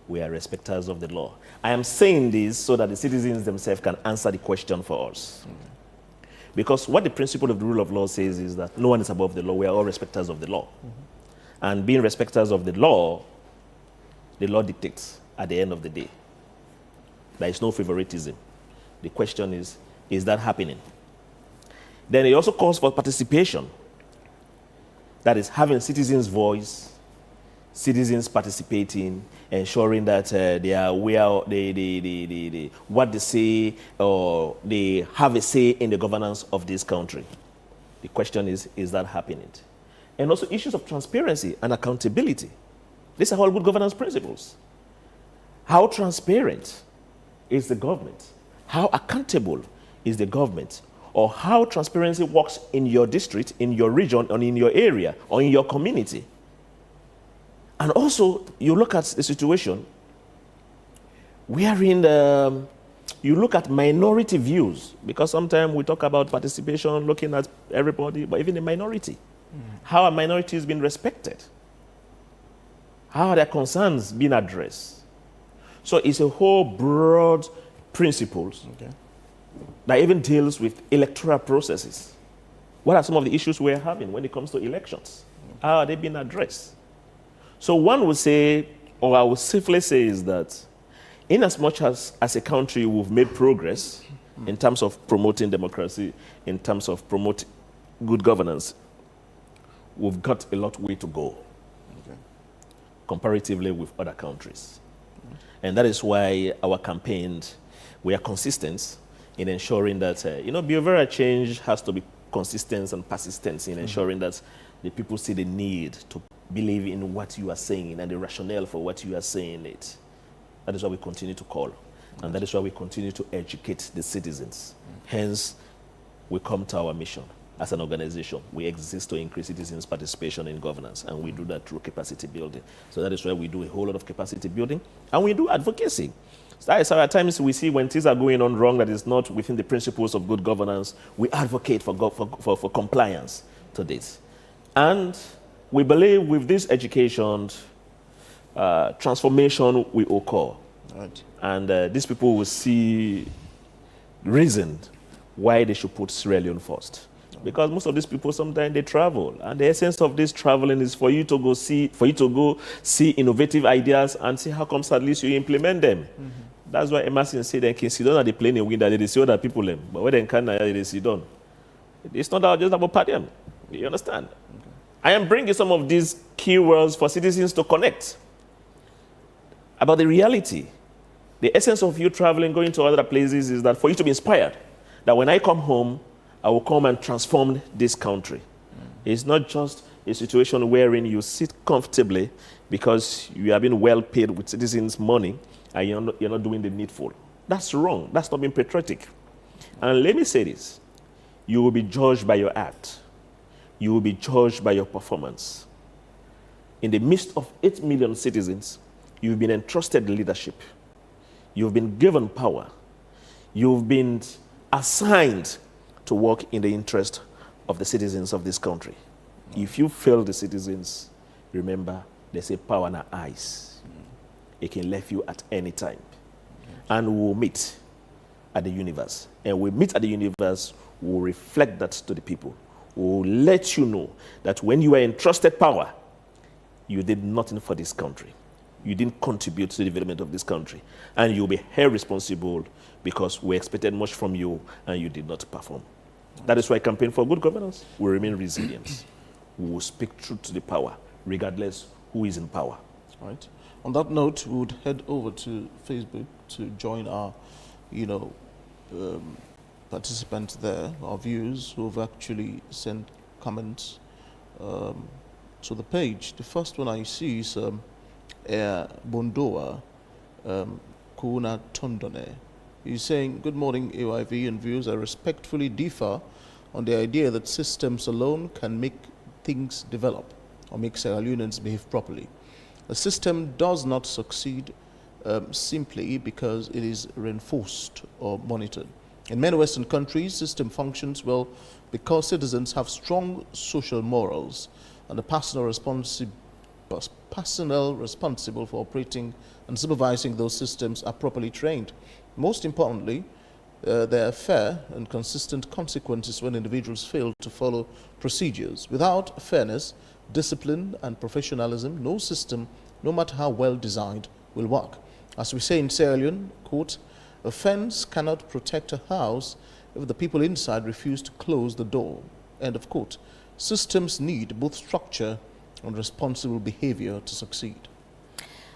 We are respecters of the law. I am saying this so that the citizens themselves can answer the question for us. Because what the principle of the rule of law says is that no one is above the law. We are all respecters of the law. And being respecters of the law dictates at the end of the day. There is no favoritism. The question is that happening? Then it also calls for participation. That is having citizens' voice, citizens participating, ensuring that they are aware what they say, or they have a say in the governance of this country. The question is that happening? And also issues of transparency and accountability. These are all good governance principles. How transparent is the government? How accountable is the government? Or how transparency works in your district, in your region, or in your area, or in your community. And also, you look at the situation wherein you look at minority views, because sometimes we talk about participation, looking at everybody, but even the minority. How are minorities being respected? How are their concerns being addressed? So it's a whole broad principles that even deals with electoral processes. What are some of the issues we're having when it comes to elections? How are they being addressed? So one would say, or I would safely say, is that in as much as a country we've made progress in terms of promoting democracy, in terms of promoting good governance, we've got a lot way to go comparatively with other countries. And that is why our campaigns, we are consistent in ensuring that, behavioral change has to be consistent and persistent in ensuring that the people see the need to believe in what you are saying and the rationale for what you are saying it. That is why we continue to call. And that is why we continue to educate the citizens. Hence, we come to our mission as an organization. We exist to increase citizens' participation in governance, and we do that through capacity building. So that is why we do a whole lot of capacity building, and we do advocacy. So that is how at times we see when things are going on wrong that is not within the principles of good governance, we advocate for compliance to this. And we believe with this education, transformation will occur. Right. And these people will see reason why they should put Sierra Leone first. Because most of these people, sometimes they travel. And the essence of this traveling is for you to go see innovative ideas and see how comes at least you implement them. That's why Emerson said they can sit down at the plane window, they see other people them. But when they can't, they sit down. It's not just about party. You understand? I am bringing some of these keywords for citizens to connect about the reality. The essence of you traveling, going to other places is that for you to be inspired, that when I come home, I will come and transform this country. It's not just a situation wherein you sit comfortably because you have been well paid with citizens' money and you're not doing the needful. That's wrong. That's not being patriotic. And let me say this. You will be judged by your act. You will be judged by your performance. In the midst of 8 million citizens, you've been entrusted leadership. You've been given power. You've been assigned to work in the interest of the citizens of this country. If you fail the citizens, remember, there's a power in our eyes. It can leave you at any time. And we'll meet at the universe. And we meet at the universe, we'll reflect that to the people. We'll let you know that when you were entrusted power, you did nothing for this country. You didn't contribute to the development of this country. And you'll be held responsible because we expected much from you and you did not perform. That is why I campaign for good governance. We remain resilient. We will speak truth to the power, regardless who is in power. Right. On that note, we would head over to Facebook to join our, participants there, our viewers who have actually sent comments to the page. The first one I see is Bondoa Kuna Tondone. He's saying, good morning, AYV and viewers. I respectfully differ on the idea that systems alone can make things develop or make Sierra Leoneans behave properly. A system does not succeed simply because it is reinforced or monitored. In many Western countries, system functions well because citizens have strong social morals and the personnel responsible for operating and supervising those systems are properly trained. Most importantly, there are fair and consistent consequences when individuals fail to follow procedures. Without fairness, discipline, and professionalism, no system, no matter how well designed, will work. As we say in Sierra Leone, quote, a fence cannot protect a house if the people inside refuse to close the door, end of quote. Systems need both structure and responsible behavior to succeed.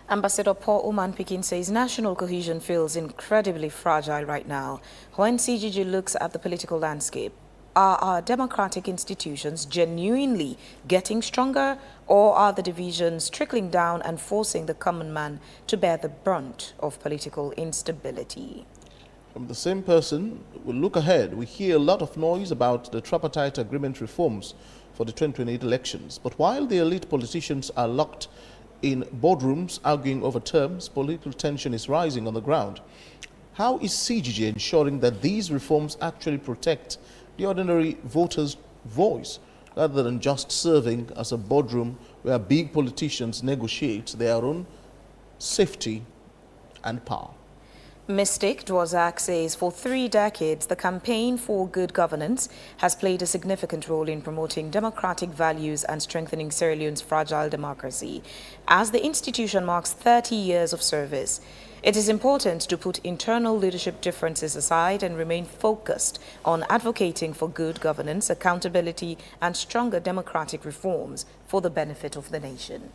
Ambassador Paul Oman Pikin says national cohesion feels incredibly fragile right now. When CGG looks at the political landscape, are our democratic institutions genuinely getting stronger, or are the divisions trickling down and forcing the common man to bear the brunt of political instability? From the same person, we'll look ahead. We hear a lot of noise about the tripartite agreement reforms for the 2028 elections. But while the elite politicians are locked in boardrooms arguing over terms, political tension is rising on the ground. How is CGG ensuring that these reforms actually protect the ordinary voter's voice, rather than just serving as a boardroom where big politicians negotiate their own safety and power? Mystic Dwozak says for 3 decades, the campaign for good governance has played a significant role in promoting democratic values and strengthening Sierra Leone's fragile democracy. As the institution marks 30 years of service, it is important to put internal leadership differences aside and remain focused on advocating for good governance, accountability, and stronger democratic reforms for the benefit of the nation.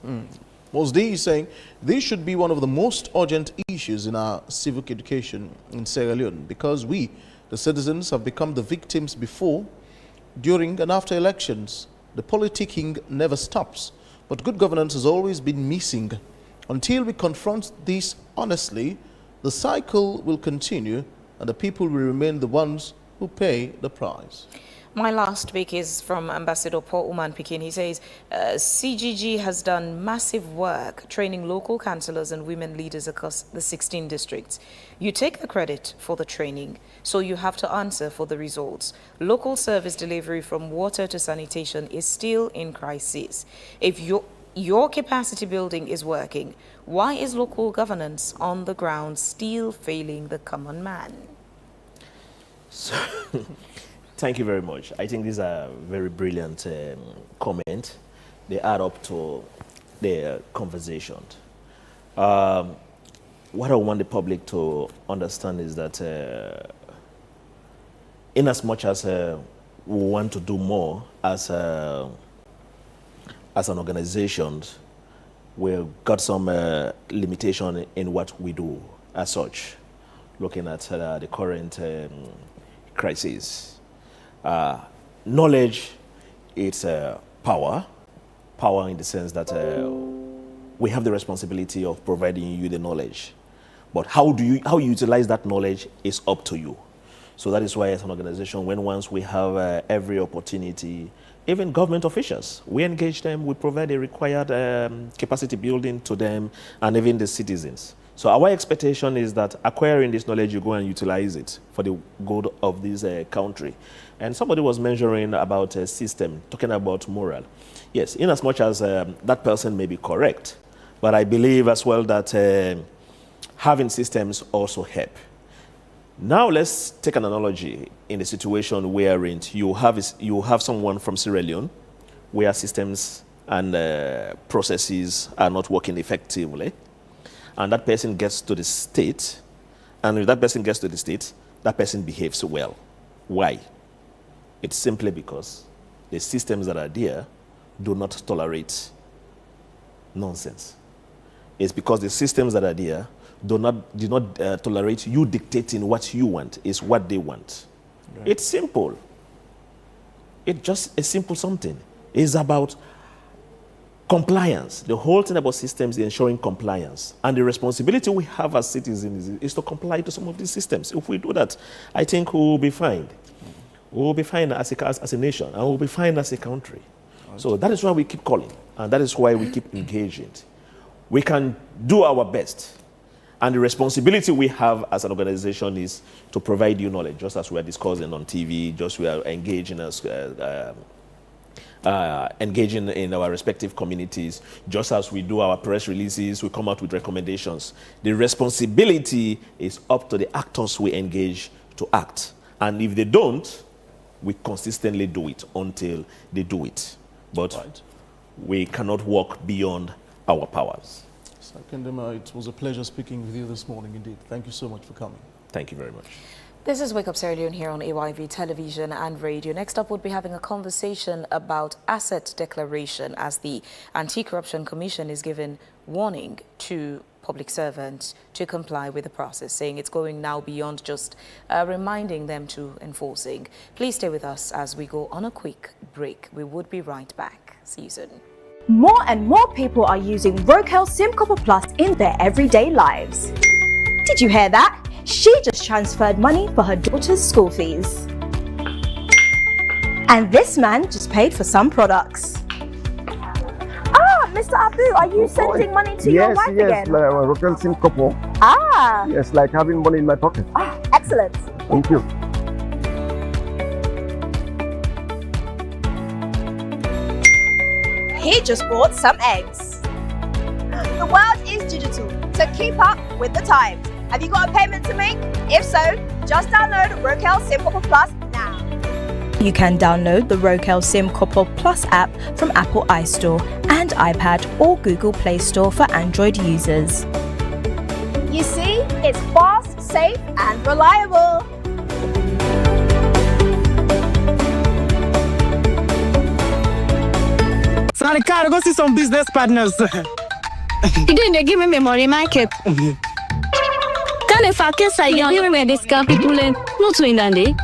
Mosdi is saying this should be one of the most urgent issues in our civic education in Sierra Leone, because we, the citizens, have become the victims before, during, and after elections. The politicking never stops, but good governance has always been missing. Until we confront this honestly, the cycle will continue and the people will remain the ones who pay the price. My last pick is from Ambassador Paul Oman Pikin. He says, CGG has done massive work training local councillors and women leaders across the 16 districts. You take the credit for the training, so you have to answer for the results. Local service delivery from water to sanitation is still in crisis. If your capacity building is working, why is local governance on the ground still failing the common man? So, thank you very much. I think these are very brilliant comments. They add up to the conversation. What I want the public to understand is that in as much as we want to do more as an organization, we've got some limitation in what we do as such, looking at the current crisis. Knowledge is power in the sense that we have the responsibility of providing you the knowledge, but how you utilize that knowledge is up to you. So that is why, as an organization, once we have every opportunity, even government officials, we engage them, we provide the required capacity building to them, and even the citizens. So our expectation is that acquiring this knowledge, you go and utilize it for the good of this country. And somebody was mentioning about a system, talking about moral. Yes, in as much as that person may be correct, but I believe as well that having systems also help. Now let's take an analogy in the situation wherein you have someone from Sierra Leone where systems and processes are not working effectively, and that person gets to the state, and if that person gets to the state, that person behaves well. Why? It's simply because the systems that are there do not tolerate nonsense. It's because the systems that are there do not tolerate you dictating what you want. It's what they want. Right. It's simple. It's just a simple something. It's about compliance. The whole thing about systems is ensuring compliance. And the responsibility we have as citizens is to comply to some of these systems. If we do that, I think we will be fine. We will be fine as a nation, and we will be fine as a country. Right. So that is why we keep calling, and that is why we keep engaging. We can do our best. And the responsibility we have as an organization is to provide you knowledge, just as we are discussing on TV, just we are engaging as engaging in our respective communities, just as we do our press releases, we come out with recommendations. The responsibility is up to the actors we engage to act. And if they don't, we consistently do it until they do it. But right. We cannot walk beyond our powers. Kendema, it was a pleasure speaking with you this morning indeed. Thank you so much for coming. Thank you very much. This is Wake Up Leone here on AYV Television and Radio. Next up, we'll be having a conversation about asset declaration as the Anti-Corruption Commission is giving warning to public servants to comply with the process, saying it's going now beyond just reminding them to enforcing. Please stay with us as we go on a quick break. We would be right back. See you soon. More and more people are using Wakeup SIM Copper Plus in their everyday lives. Did you hear that? She just transferred money for her daughter's school fees. And this man just paid for some products. Ah, Mr. Abu, are you sending money to your wife again? Yes, Wakeup SIM Copper. Ah. Yes, like having money in my pocket. Ah, excellent. Thank you. He just bought some eggs. The world is digital, so keep up with the times. Have you got a payment to make? If so, just download Wakeup SIM Copper Plus now. You can download the Wakeup SIM Copper Plus app from Apple iStore and iPad or Google Play Store for Android users. You see, it's fast, safe and reliable. Sorry, car, go see some business partners. You didn't give me memory, Michael. Can if I can say you give me this car people in not to in Andy.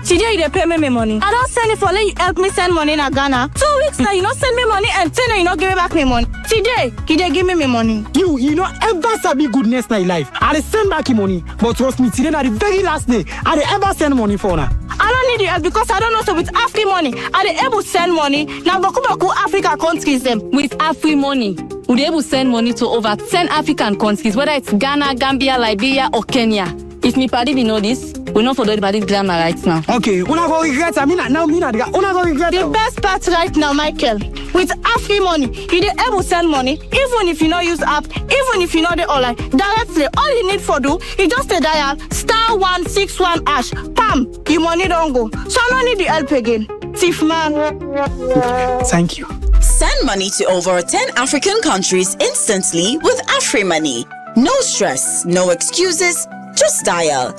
Today you pay me money. I don't send it for let you help me send money in Ghana. 2 weeks now you not send me money and 10 you not give me back me money. Today you dey give me money. You know ever sabi goodness in life. I dey send back money, but trust me today na the very last day I dey ever send money for now. I don't need you help because I don't know so with African money. I dey able send money now baku Africa countries them with African money. We dey able send money to over 10 African countries, whether it's Ghana, Gambia, Liberia or Kenya. If me party be know this, we not for the party grammar right now. Okay, una go regret. Una go regret. The best part right now, Michael, with African money, you dey able send money even if you not use app, even if you know the online directly. All you need for do is just a dial *161#. Pam, your money don't go. So I don't need the help again. Thief man. Thank you. Send money to over 10 African countries instantly with AfriMoney. No stress, no excuses. Just dial.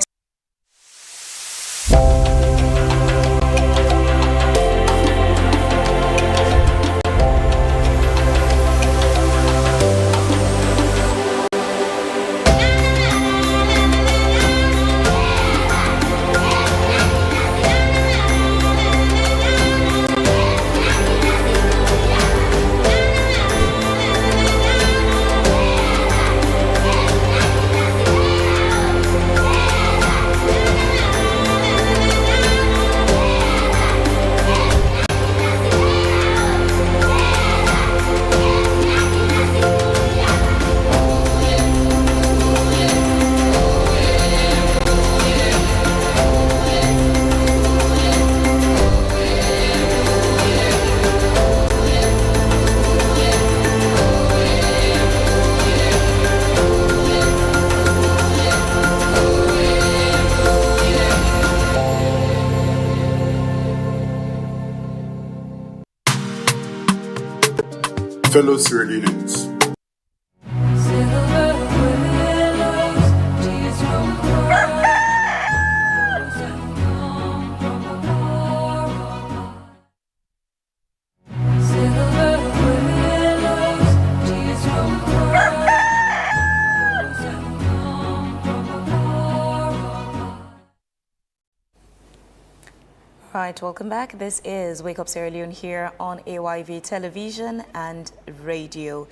fellow Sierra Leoneans. Right, welcome back. This is Wake Up Sierra Leone here on AYV television and radio.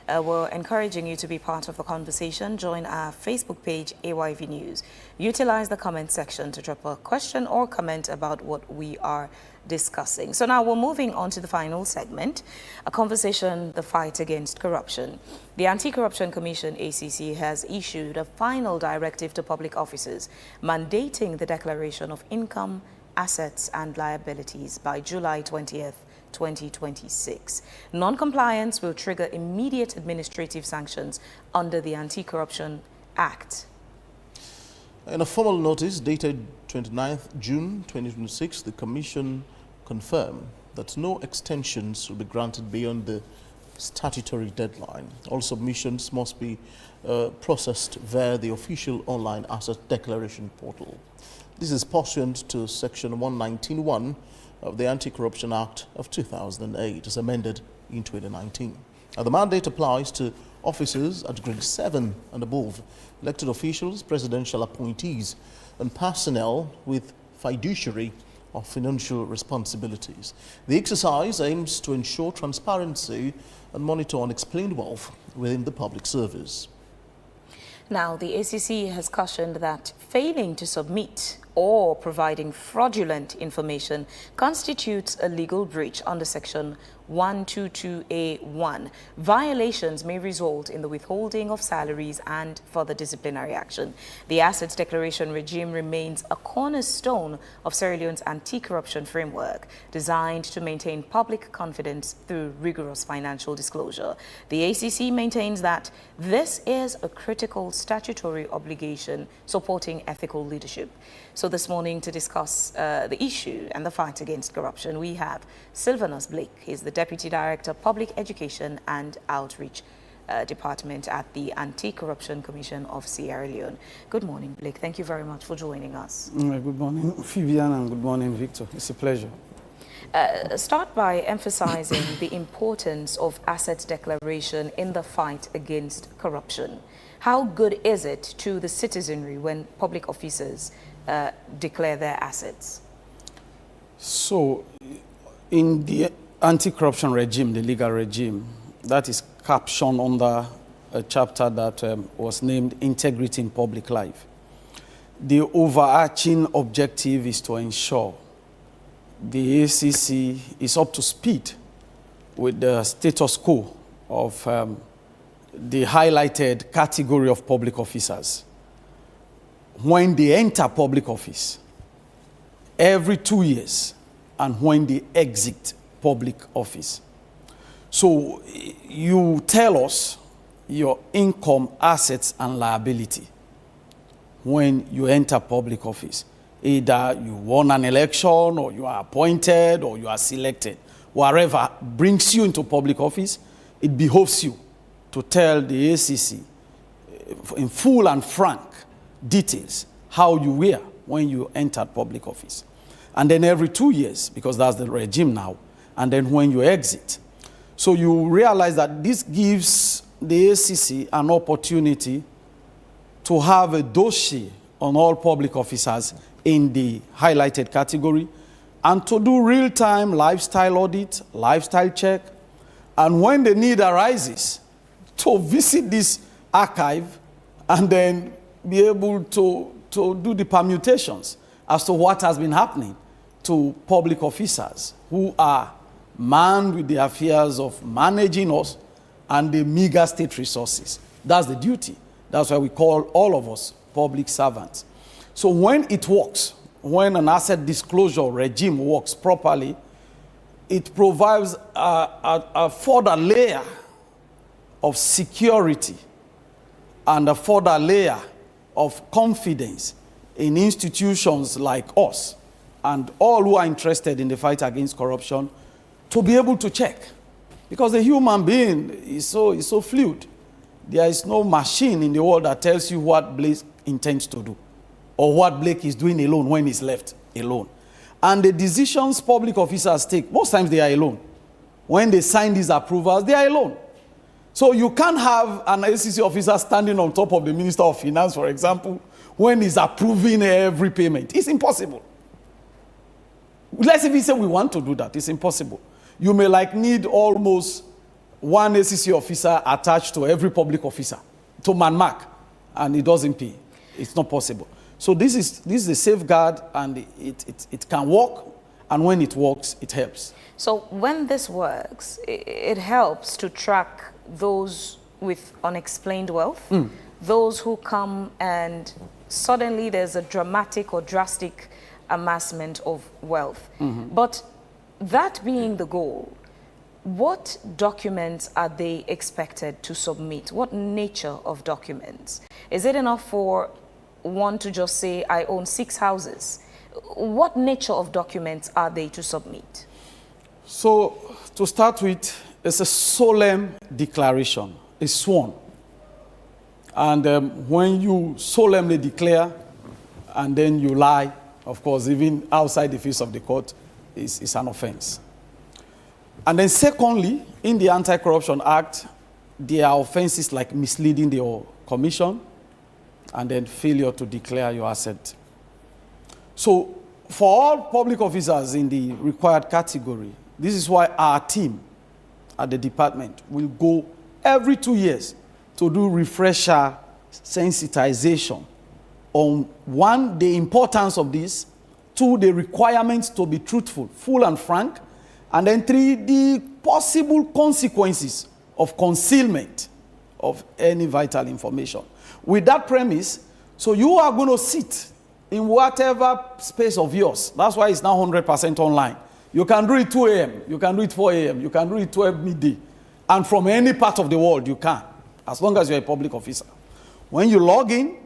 We're encouraging you to be part of the conversation. Join our Facebook page, AYV News. Utilize the comment section to drop a question or comment about what we are discussing. So now we're moving on to the final segment, a conversation, the fight against corruption. The Anti-Corruption Commission, ACC, has issued a final directive to public officers mandating the declaration of income, assets and liabilities by July 20th, 2026. Non-compliance will trigger immediate administrative sanctions under the Anti-Corruption Act. In a formal notice dated 29th June 2026, the Commission confirmed that no extensions will be granted beyond the statutory deadline. All submissions must be processed via the official online asset declaration portal. This is pursuant to Section 119(1) of the Anti-Corruption Act of 2008, as amended in 2019. Now, the mandate applies to officers at grade 7 and above, elected officials, presidential appointees, and personnel with fiduciary or financial responsibilities. The exercise aims to ensure transparency and monitor unexplained wealth within the public service. Now, the ACC has cautioned that failing to submit or providing fraudulent information constitutes a legal breach under Section 122A1. Violations may result in the withholding of salaries and further disciplinary action. The assets declaration regime remains a cornerstone of Sierra Leone's anti-corruption framework, designed to maintain public confidence through rigorous financial disclosure. The ACC maintains that this is a critical statutory obligation supporting ethical leadership. So this morning, to discuss the issue and the fight against corruption, we have Sylvanus Blake. He's the Deputy Director, Public Education and Outreach Department at the Anti-Corruption Commission of Sierra Leone. Good morning, Blake. Thank you very much for joining us. Good morning, Vivian, and good morning, Victor. It's a pleasure. Start by emphasizing the importance of asset declaration in the fight against corruption. How good is it to the citizenry when public officers declare their assets? So, in the anti-corruption regime, the legal regime, that is captioned under a chapter that was named Integrity in Public Life. The overarching objective is to ensure the ACC is up to speed with the status quo of the highlighted category of public officers. When they enter public office, every 2 years, and when they exit public office. So you tell us your income, assets, and liability when you enter public office. Either you won an election, or you are appointed, or you are selected. Whatever brings you into public office, it behoves you to tell the ACC in full and frank details how you were when you entered public office. And then every 2 years, because that's the regime now, and then when you exit. So you realize that this gives the ACC an opportunity to have a dossier on all public officers in the highlighted category, and to do real-time lifestyle audit, lifestyle check, and when the need arises, to visit this archive and then be able to do the permutations as to what has been happening to public officers who are manned with the affairs of managing us and the meager state resources. That's the duty. That's why we call all of us public servants. So when it works, when an asset disclosure regime works properly, it provides a further layer of security and a further layer of confidence in institutions like us and all who are interested in the fight against corruption to be able to check Because the human being is so fluid. There is no machine in the world that tells you what Blake intends to do or what Blake is doing alone when he's left alone. And the decisions public officers take, most times they are alone. When they sign these approvals, they are alone. So you can't have an SEC officer standing on top of the Minister of Finance, for example, when he's approving every payment. It's impossible. Let's even say we want to do that. It's impossible. You may need almost one SEC officer attached to every public officer to man-mark, and it doesn't pay. It's not possible. So this is a safeguard, and it can work, and when it works, it helps. So when this works, it helps to track those with unexplained wealth, those who come and suddenly there's a dramatic or drastic amassment of wealth. But that being the goal, what documents are they expected to submit? What nature of documents? Is it enough for one to just say, I own 6 houses? What nature of documents are they to submit? So, to start with, it's a solemn declaration. It's sworn. And when you solemnly declare and then you lie, of course, even outside the face of the court, is an offense. And then secondly, in the Anti-Corruption Act, there are offenses like misleading the commission and then failure to declare your asset. So for all public officers in the required category, this is why our team at the department will go every 2 years to do refresher sensitization on, 1, the importance of this, 2, the requirements to be truthful, full and frank, and then 3, the possible consequences of concealment of any vital information. With that premise, so you are going to sit in whatever space of yours. That's why it's now 100% online. You can do it 2 a.m., you can do it 4 a.m., you can do it 12 midday. And from any part of the world, you can, as long as you're a public officer. When you log in,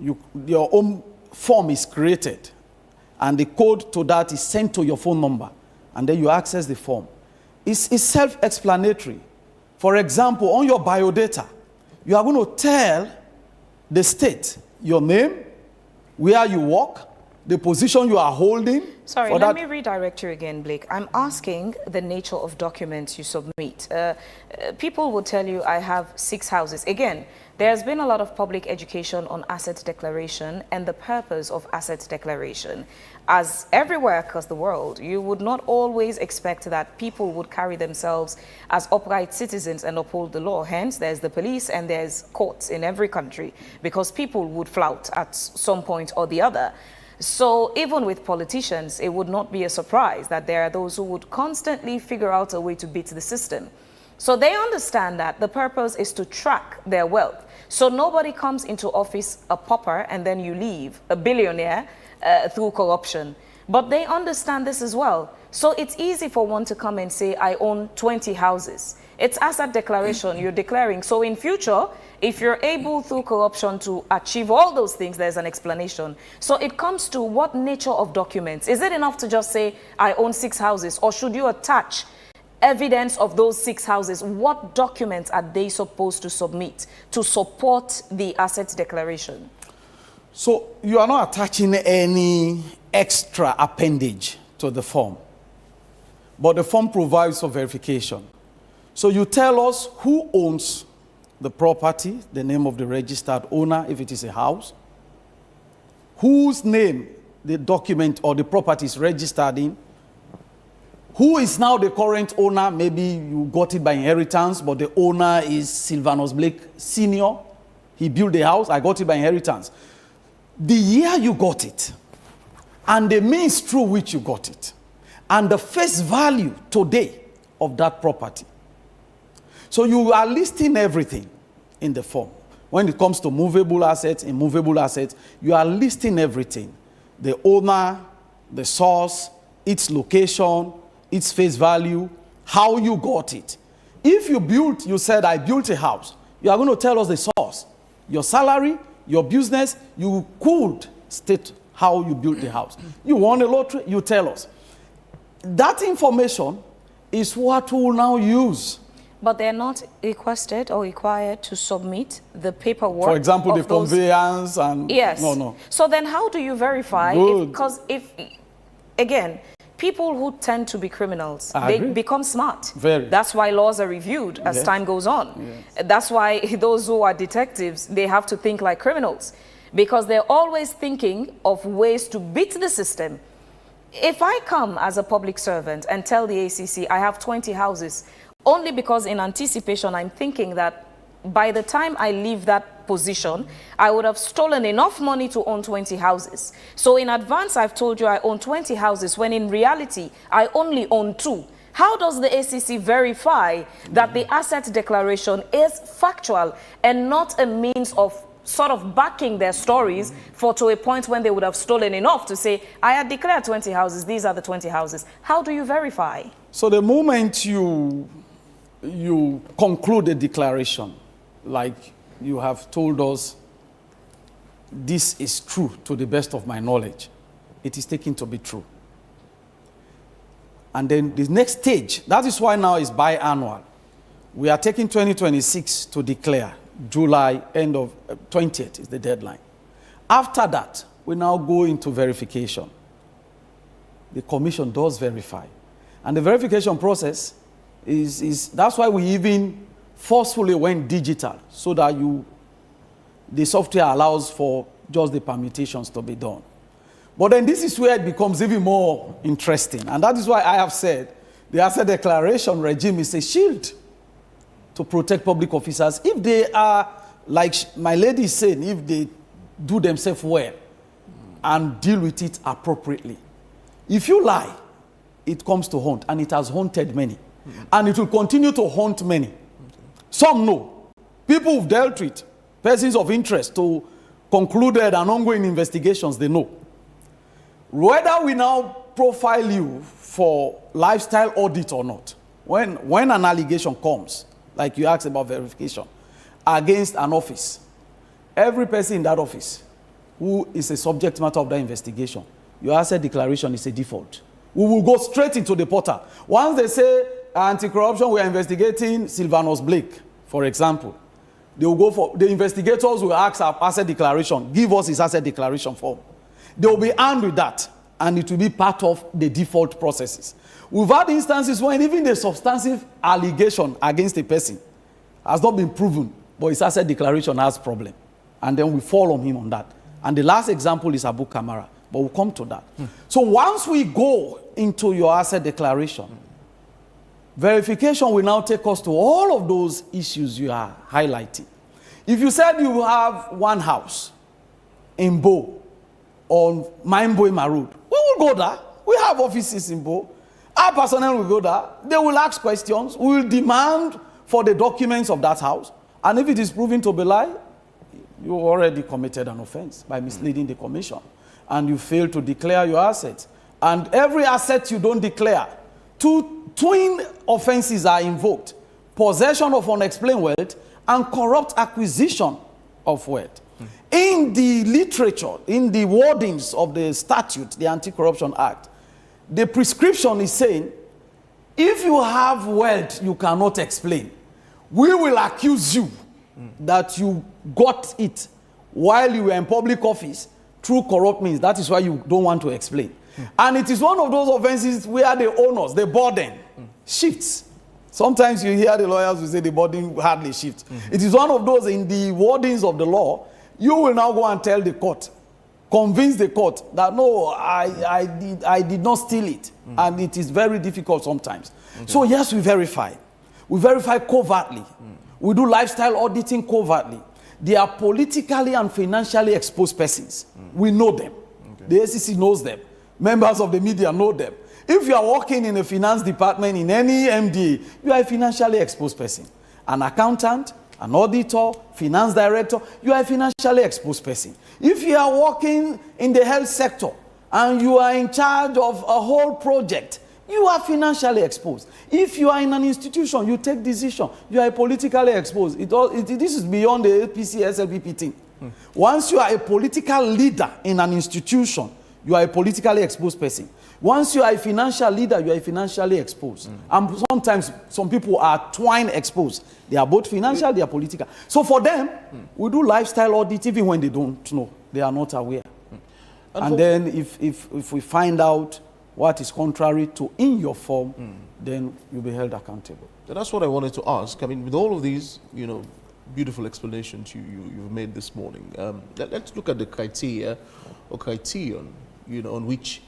your own form is created, and the code to that is sent to your phone number, and then you access the form. It's self-explanatory. For example, on your biodata, you are going to tell the state your name, where you work, the position you are holding. Sorry, let me redirect you again, Blake. I'm asking the nature of documents you submit. People will tell you, I have 6 houses. Again, there's been a lot of public education on asset declaration and the purpose of asset declaration. As everywhere across the world, you would not always expect that people would carry themselves as upright citizens and uphold the law. Hence, there's the police and there's courts in every country, because people would flout at some point or the other. So even with politicians, it would not be a surprise that there are those who would constantly figure out a way to beat the system. So they understand that the purpose is to track their wealth. So nobody comes into office a pauper and then you leave a billionaire through corruption. But they understand this as well. So it's easy for one to come and say, I own 20 houses. It's asset declaration you're declaring. So in future, if you're able through corruption to achieve all those things, there's an explanation. So it comes to what nature of documents. Is it enough to just say, I own 6 houses? Or should you attach evidence of those 6 houses? What documents are they supposed to submit to support the asset declaration? So you are not attaching any extra appendage to the form, but the form provides for verification. So you tell us who owns the property, the name of the registered owner, if it is a house, whose name the document or the property is registered in, who is now the current owner. Maybe you got it by inheritance, but the owner is Sylvanus Blake Sr. He built the house, I got it by inheritance. The year you got it, and the means through which you got it, and the face value today of that property. So you are listing everything in the form. When it comes to movable assets, immovable assets, you are listing everything. The owner, the source, its location, its face value, how you got it. If you said, I built a house, you are going to tell us the source. Your salary, your business, you could state how you built the house. You won a lottery, you tell us. That information is what we will now use. But they're not requested or required to submit the paperwork. For example, the of those- conveyance and... Yes. No. So then how do you verify? Good. Because if, again, people who tend to be criminals, I they agree. become smart. Very. That's why laws are reviewed as Yes. time goes on. Yes. That's why those who are detectives, they have to think like criminals, because they're always thinking of ways to beat the system. If I come as a public servant and tell the ACC I have 20 houses, only because in anticipation I'm thinking that by the time I leave that position, I would have stolen enough money to own 20 houses. So in advance, I've told you I own 20 houses, when in reality, I only own 2. How does the ACC verify that the asset declaration is factual and not a means of sort of backing their stories for to a point when they would have stolen enough to say, I had declared 20 houses, these are the 20 houses. How do you verify? So the moment you conclude a declaration, like you have told us, this is true to the best of my knowledge, it is taken to be true. And then the next stage, that is why now is biannual. We are taking 2026 to declare. July, end of 20th is the deadline. After that, we now go into verification. The commission does verify. And the verification process that's why we even forcefully went digital, so that the software allows for just the permutations to be done. But then this is where it becomes even more interesting. And that is why I have said the asset declaration regime is a shield to protect public officers. If they are, like my lady is saying, if they do themselves well and deal with it appropriately. If you lie, it comes to haunt, and it has haunted many. And it will continue to haunt many. Some know. People who've dealt with persons of interest to concluded and ongoing investigations, they know. Whether we now profile you for lifestyle audit or not, when an allegation comes, like you asked about verification, against an office, every person in that office who is a subject matter of that investigation, your asset declaration is a default. We will go straight into the portal. Once they say anti-corruption, we are investigating Sylvanus Blake, for example, they will go for, the investigators will ask our asset declaration, give us his asset declaration form. They will be armed with that, and it will be part of the default processes. We've had instances when even the substantive allegation against a person has not been proven, but his asset declaration has problem. And then we fall on him on that. And the last example is Abu Kamara, but we'll come to that. So once we go into your asset declaration, verification will now take us to all of those issues you are highlighting. If you said you have one house in Bo on Maimboima Road, we will go there. We have offices in Bo. Our personnel will go there. They will ask questions. We will demand for the documents of that house. And if it is proven to be lie, you already committed an offense by misleading the commission. And you fail to declare your assets. And every asset you don't declare, twin offenses are invoked: possession of unexplained wealth and corrupt acquisition of wealth. In the literature, in the wordings of the statute, the Anti-Corruption Act, the prescription is saying, if you have wealth you cannot explain, we will accuse you that you got it while you were in public office through corrupt means. That is why you don't want to explain. And it is one of those offenses where the owners, the burden, shifts. Sometimes you hear the lawyers who say the burden hardly shifts. It is one of those in the wordings of the law. You will now go and tell the court, convince the court that no, I did not steal it. And it is very difficult sometimes. So yes, we verify. We verify covertly. We do lifestyle auditing covertly. They are politically and financially exposed persons. We know them. The SEC knows them. Members of the media know them. If you are working in a finance department in any MDA, you are a financially exposed person. An accountant, an auditor, finance director, you are a financially exposed person. If you are working in the health sector and you are in charge of a whole project, you are financially exposed. If you are in an institution, you take decision, you are politically exposed. This is beyond the APC, SLPP thing. Once you are a political leader in an institution, you are a politically exposed person. Once you are a financial leader, you are financially exposed. And sometimes some people are twine exposed. They are both financial, they are political. So for them, we do lifestyle audit even when they don't know. They are not aware. And then if we find out what is contrary to in your form, then you'll be held accountable. That's what I wanted to ask. I mean, with all of these, beautiful explanations you've made this morning, let's look at the criteria or criterion, on which,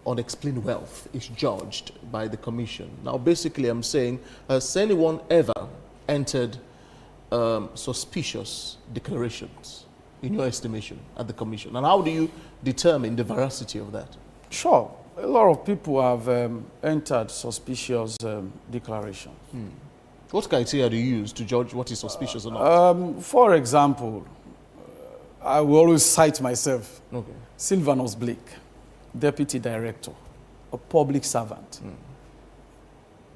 unexplained wealth is judged by the commission. Now, basically, I'm saying, has anyone ever entered suspicious declarations, in your estimation, at the commission? And how do you determine the veracity of that? Sure. A lot of people have entered suspicious declarations. What criteria do you use to judge what is suspicious or not? For example, I will always cite myself. Okay. Sylvanus Blake, Deputy Director, a public servant.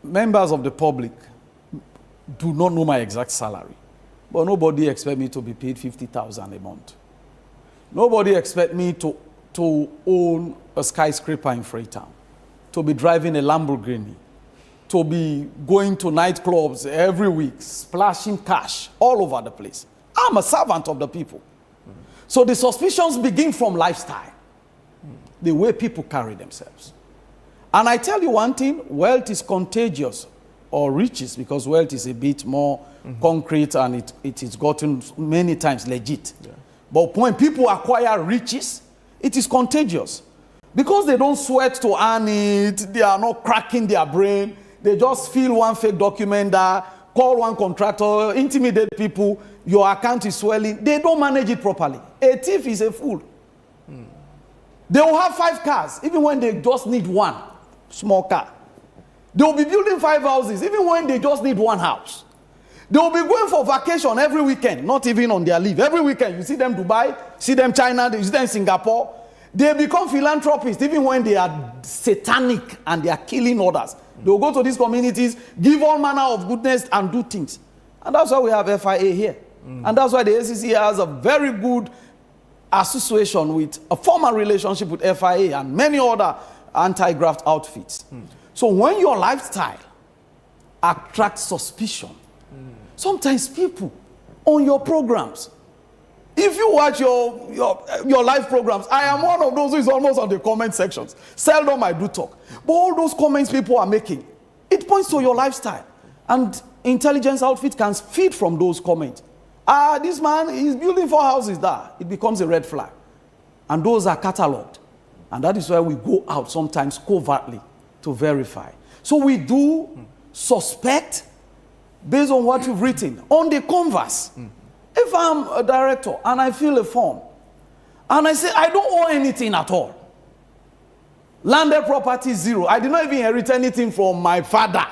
Members of the public do not know my exact salary, but nobody expects me to be paid 50,000 a month. Nobody expects me to own a skyscraper in Freetown, to be driving a Lamborghini, to be going to nightclubs every week, splashing cash all over the place. I'm a servant of the people. So the suspicions begin from lifestyle, the way people carry themselves. And I tell you one thing, wealth is contagious, or riches, because wealth is a bit more concrete and it is gotten many times legit. Yeah. But when people acquire riches, it is contagious. Because they don't sweat to earn it, they are not cracking their brain, they just fill one fake document there, call one contractor, intimidate people, your account is swelling. They don't manage it properly. A thief is a fool. They will have 5 cars, even when they just need one small car. They will be building 5 houses, even when they just need one house. They will be going for vacation every weekend, not even on their leave. Every weekend, you see them Dubai, see them China, you see them Singapore. They become philanthropists even when they are satanic and they are killing others. They will go to these communities, give all manner of goodness and do things. And that's why we have FIA here. And that's why the ACC has a very good association with a formal relationship with FIA and many other anti-graft outfits. So when your lifestyle attracts suspicion, sometimes people on your programs, if you watch your live programs, I am one of those who is almost on the comment sections. Seldom I do talk. But all those comments people are making, it points to your lifestyle. And intelligence outfit can feed from those comments. This man is building 4 houses there. It becomes a red flag. And those are catalogued. And that is why we go out sometimes covertly to verify. So we do suspect based on what you've written. On the converse, if I'm a director and I fill a form and I say, I don't owe anything at all. Landed property, 0. I did not even inherit anything from my father.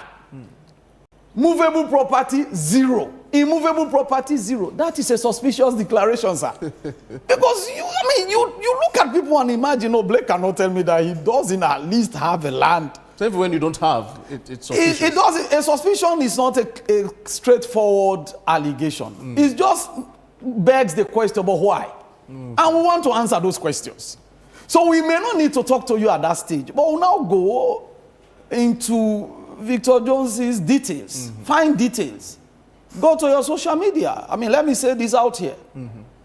Movable property, 0. Immovable property, 0. That is a suspicious declaration, sir. Because you look at people and imagine, Blake cannot tell me that he doesn't at least have a land. So even when you don't have, it's suspicious. It doesn't. A suspicion is not a straightforward allegation. It just begs the question, but why? And we want to answer those questions. So we may not need to talk to you at that stage, but we'll now go into Victor Jones's details, fine details. Go to your social media. Let me say this out here.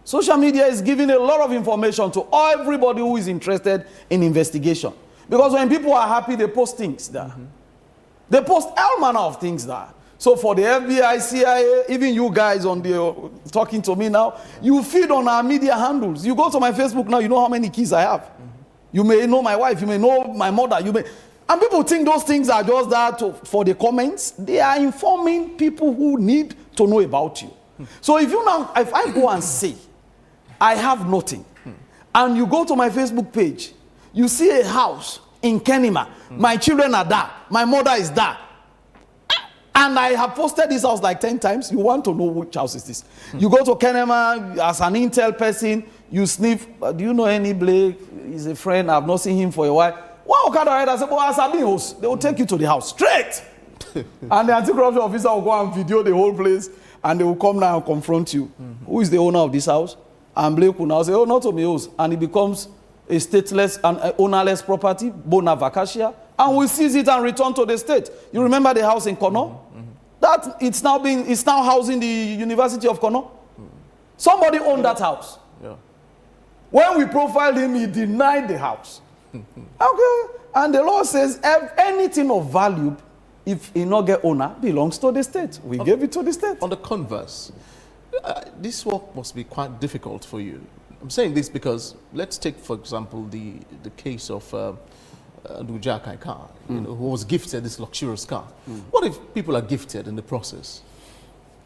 Social media is giving a lot of information to everybody who is interested in investigation. Because when people are happy, they post things there. They post all manner of things there. So for the FBI, CIA, even you guys on the talking to me now, you feed on our media handles. You go to my Facebook now, you know how many kids I have. You may know my wife, you may know my mother, and people think those things are just there for the comments. They are informing people who need to know about you. So if I go and say, I have nothing, and you go to my Facebook page, you see a house in Kenema, my children are there, my mother is there, and I have posted this house like 10 times, you want to know which house is this. You go to Kenema as an intel person, you sniff, do you know any Blake? He's a friend, I've not seen him for a while. One Okada rider said, they will take you to the house, straight. And the anti-corruption officer will go and video the whole place, and they will come now and confront you. Who is the owner of this house? And Blake will now say, not to me, and it becomes a stateless and ownerless property, bona vacatia, and we seize it and return to the state. You remember the house in Kono? That it's now housing the University of Kono. Somebody owned that house. Yeah. When we profiled him, he denied the house. Okay. And the law says anything of value, if he not get owner, belongs to the state. We gave it to the state. On the converse, this work must be quite difficult for you. I'm saying this because let's take, for example, the case of Aduja Kaikar, who was gifted this luxurious car. What if people are gifted in the process?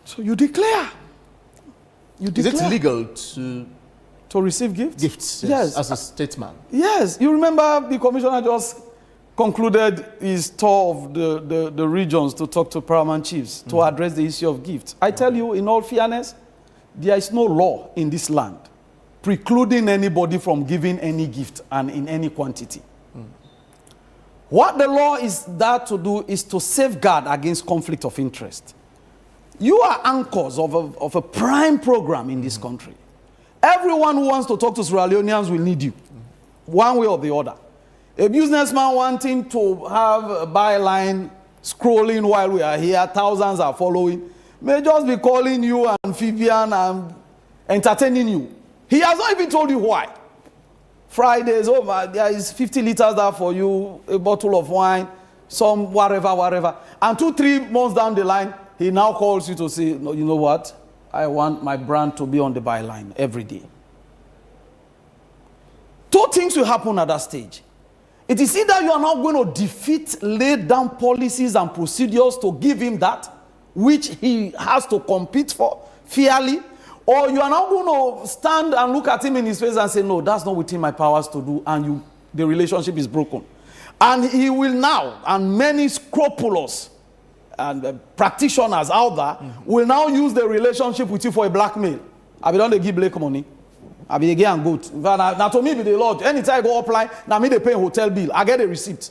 So you declare. Is it legal to receive gifts? Gifts, yes. As a statesman? Yes. You remember the commissioner just concluded his tour of the regions to talk to paramount chiefs to address the issue of gifts. I tell you, in all fairness, there is no law in this land precluding anybody from giving any gift and in any quantity. What the law is there to do is to safeguard against conflict of interest. You are anchors of a prime program in this country. Everyone who wants to talk to Sierra Leoneans will need you, one way or the other. A businessman wanting to have a byline scrolling while we are here, thousands are following, may just be calling you amphibian and entertaining you. He has not even told you why. Fridays, there is 50 liters there for you, a bottle of wine, some whatever. And 2-3 months down the line, he now calls you to say, no, you know what? I want my brand to be on the byline every day. Two things will happen at that stage. It is either you are now going to defeat laid down policies and procedures to give him that, which he has to compete for fairly, or you are now going to stand and look at him in his face and say, no, that's not within my powers to do, and the relationship is broken. And he will now, and many scrupulous and practitioners out there will now use the relationship with you for a blackmail. I don't give Blake money. I be again and good. Now to me be the Lord. Anytime I go apply, now me they pay a hotel bill. I get a receipt.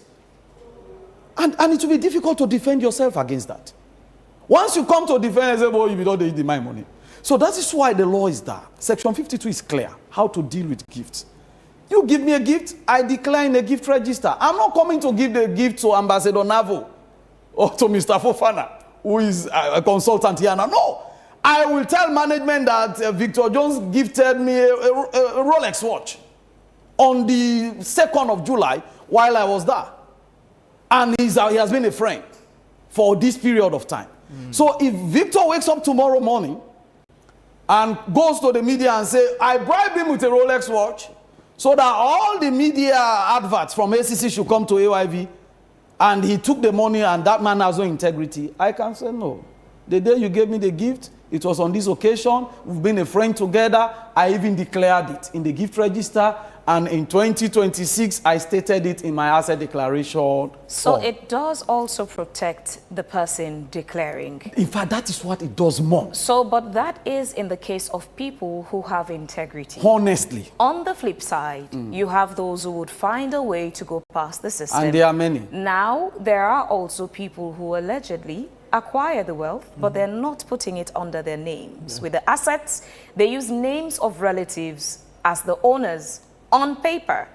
And it will be difficult to defend yourself against that. Once you come to defend, I say, boy, you don't need my money. So that is why the law is there. Section 52 is clear how to deal with gifts. You give me a gift, I decline a gift register. I'm not coming to give the gift to Ambassador Navo or to Mr. Fofana, who is a consultant here now. No. I will tell management that Victor Jones gifted me a Rolex watch on the 2nd of July while I was there. And he has been a friend for this period of time. So if Victor wakes up tomorrow morning and goes to the media and says, I bribed him with a Rolex watch so that all the media adverts from ACC should come to AYV, and he took the money and that man has no integrity, I can say no. The day you gave me the gift, it was on this occasion, we've been a friend together, I even declared it in the gift register, and in 2026, I stated it in my asset declaration. So it does also protect the person declaring. In fact, that is what it does more. So, but that is in the case of people who have integrity. Honestly. On the flip side, you have those who would find a way to go past the system. And there are many. Now, there are also people who allegedly acquire the wealth, but they're not putting it under their names. Yeah. With the assets, they use names of relatives as the owners on paper.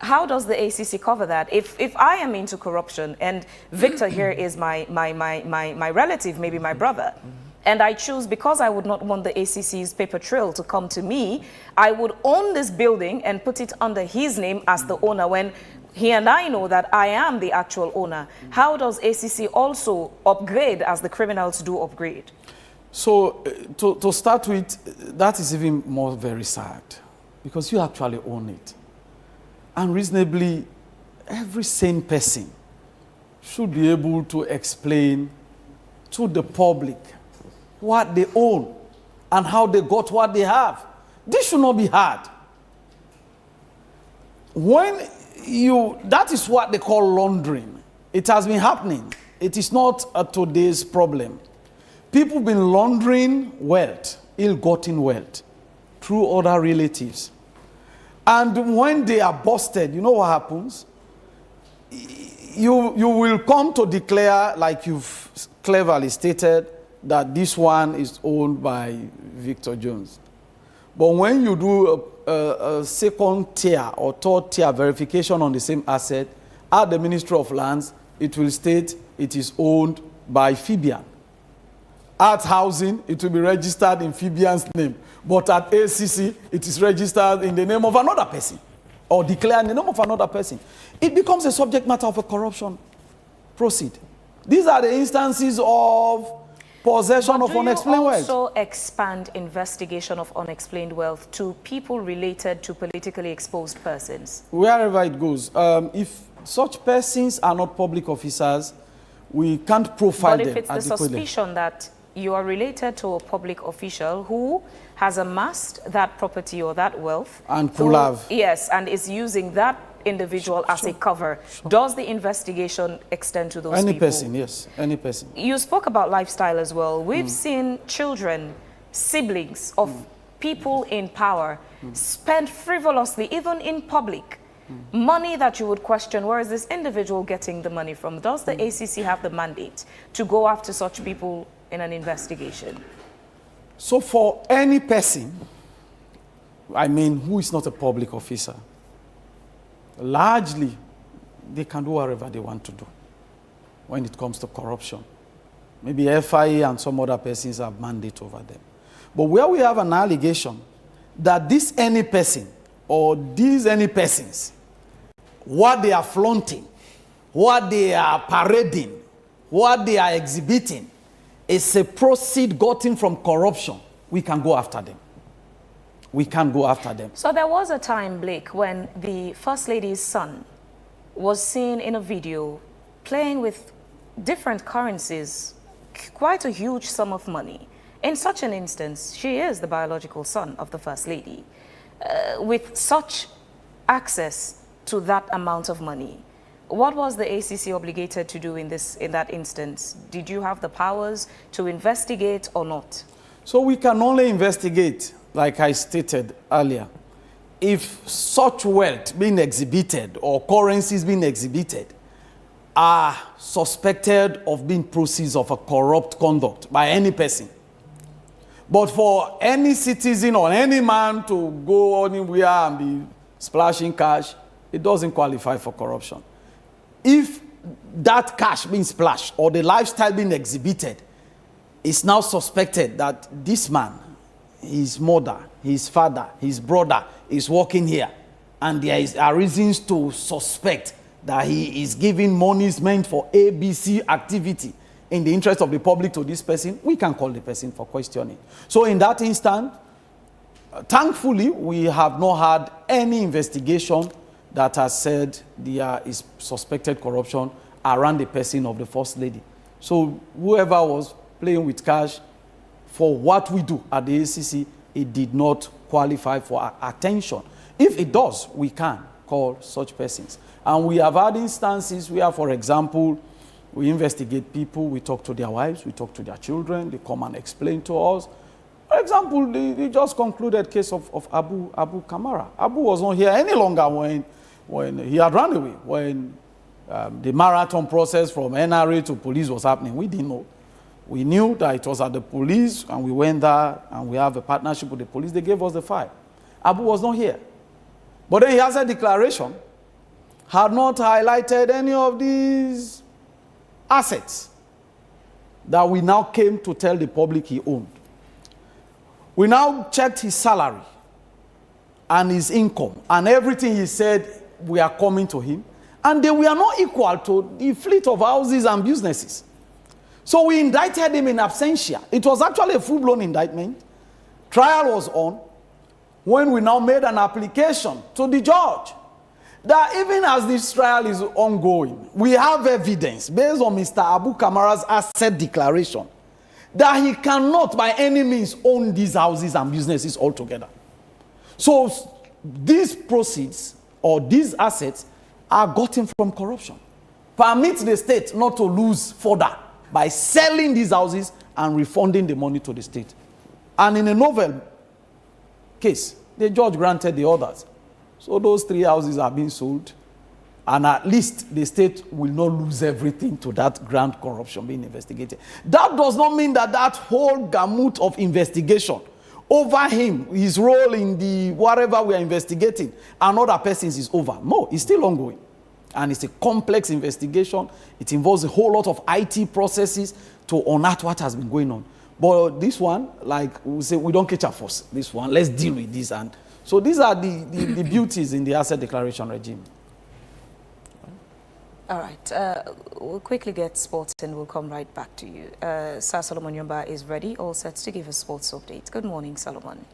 How does the ACC cover that? If I am into corruption and Victor here is my relative, maybe my brother, and I choose, because I would not want the ACC's paper trail to come to me, I would own this building and put it under his name as the owner when he and I know that I am the actual owner. How does ACC also upgrade as the criminals do upgrade? So to start with, that is even more very sad, because you actually own it. And reasonably, every sane person should be able to explain to the public what they own and how they got what they have. This should not be hard. That is what they call laundering. It has been happening. It is not a today's problem. People have been laundering wealth, ill-gotten wealth, through other relatives. And when they are busted, you know what happens? You will come to declare, like you've cleverly stated, that this one is owned by Victor Jones. But when you do second tier or third tier verification on the same asset, at the Ministry of Lands, it will state it is owned by Fibian. At housing, it will be registered in Fibian's name. But at ACC, it is registered in the name of another person or declared in the name of another person. It becomes a subject matter of a corruption. Proceed. These are the instances of possession of unexplained wealth. Do you also expand investigation of unexplained wealth to people related to politically exposed persons? Wherever it goes. If such persons are not public officers, we can't profile them But if it's the suspicion that you are related to a public official who has amassed that property or that wealth, and could have. Yes, and is using that individual as a cover, does the investigation extend to those people? Any person, yes, any person. You spoke about lifestyle as well. We've seen children, siblings of people in power spend frivolously, even in public, money that you would question, where is this individual getting the money from? Does the ACC have the mandate to go after such people in an investigation? So for any person, I mean, who is not a public officer, largely, they can do whatever they want to do when it comes to corruption. Maybe FIA and some other persons have mandate over them. But where we have an allegation that this any person or these any persons, what they are flaunting, what they are parading, what they are exhibiting, is a proceed gotten from corruption, we can go after them. We can't go after them. So there was a time, Blake, when the First Lady's son was seen in a video playing with different currencies, quite a huge sum of money. In such an instance, she is the biological son of the First Lady. With such access to that amount of money, what was the ACC obligated to do in that instance? Did you have the powers to investigate or not? So we can only investigate, like I stated earlier, if such wealth being exhibited or currencies being exhibited are suspected of being proceeds of a corrupt conduct by any person. But for any citizen or any man to go anywhere and be splashing cash, it doesn't qualify for corruption. If that cash being splashed or the lifestyle being exhibited is now suspected that this man, his mother, his father, his brother is working here, and there are reasons to suspect that he is giving monies meant for ABC activity in the interest of the public to this person, we can call the person for questioning. So in that instant, thankfully, we have not had any investigation that has said there is suspected corruption around the person of the First Lady. So whoever was playing with cash, for what we do at the ACC, it did not qualify for attention. If it does, we can call such persons. And we have had instances where, for example, we investigate people, we talk to their wives, we talk to their children, they come and explain to us. For example, the just concluded case of Abu Kamara. Abu was not here any longer when he had run away, when the marathon process from NRA to police was happening. We didn't know. We knew that it was at the police, and we went there, and we have a partnership with the police. They gave us the file. Abu was not here. But then he has a declaration, had not highlighted any of these assets that we now came to tell the public he owned. We now checked his salary and his income, and everything he said we are coming to him, and they were not equal to the fleet of houses and businesses. So we indicted him in absentia. It was actually a full-blown indictment. Trial was on when we now made an application to the judge that even as this trial is ongoing, we have evidence based on Mr. Abu Kamara's asset declaration that he cannot by any means own these houses and businesses altogether. So these proceeds or these assets are gotten from corruption. Permit the state not to lose further by selling these houses and refunding the money to the state. And in a novel case, the judge granted the orders. So those 3 houses are being sold, and at least the state will not lose everything to that grand corruption being investigated. That does not mean that that whole gamut of investigation over him, his role in the whatever we are investigating, and other persons is over. No, it's still ongoing. And it's a complex investigation. It involves a whole lot of IT processes to unearth what has been going on. But this one, like we say, we don't catch a force. This one, let's deal with this. And so these are the beauties in the asset declaration regime. All right, we'll quickly get sports and we'll come right back to you. Sir Solomon Yumba is ready, all set to give us sports updates. Good morning, Solomon.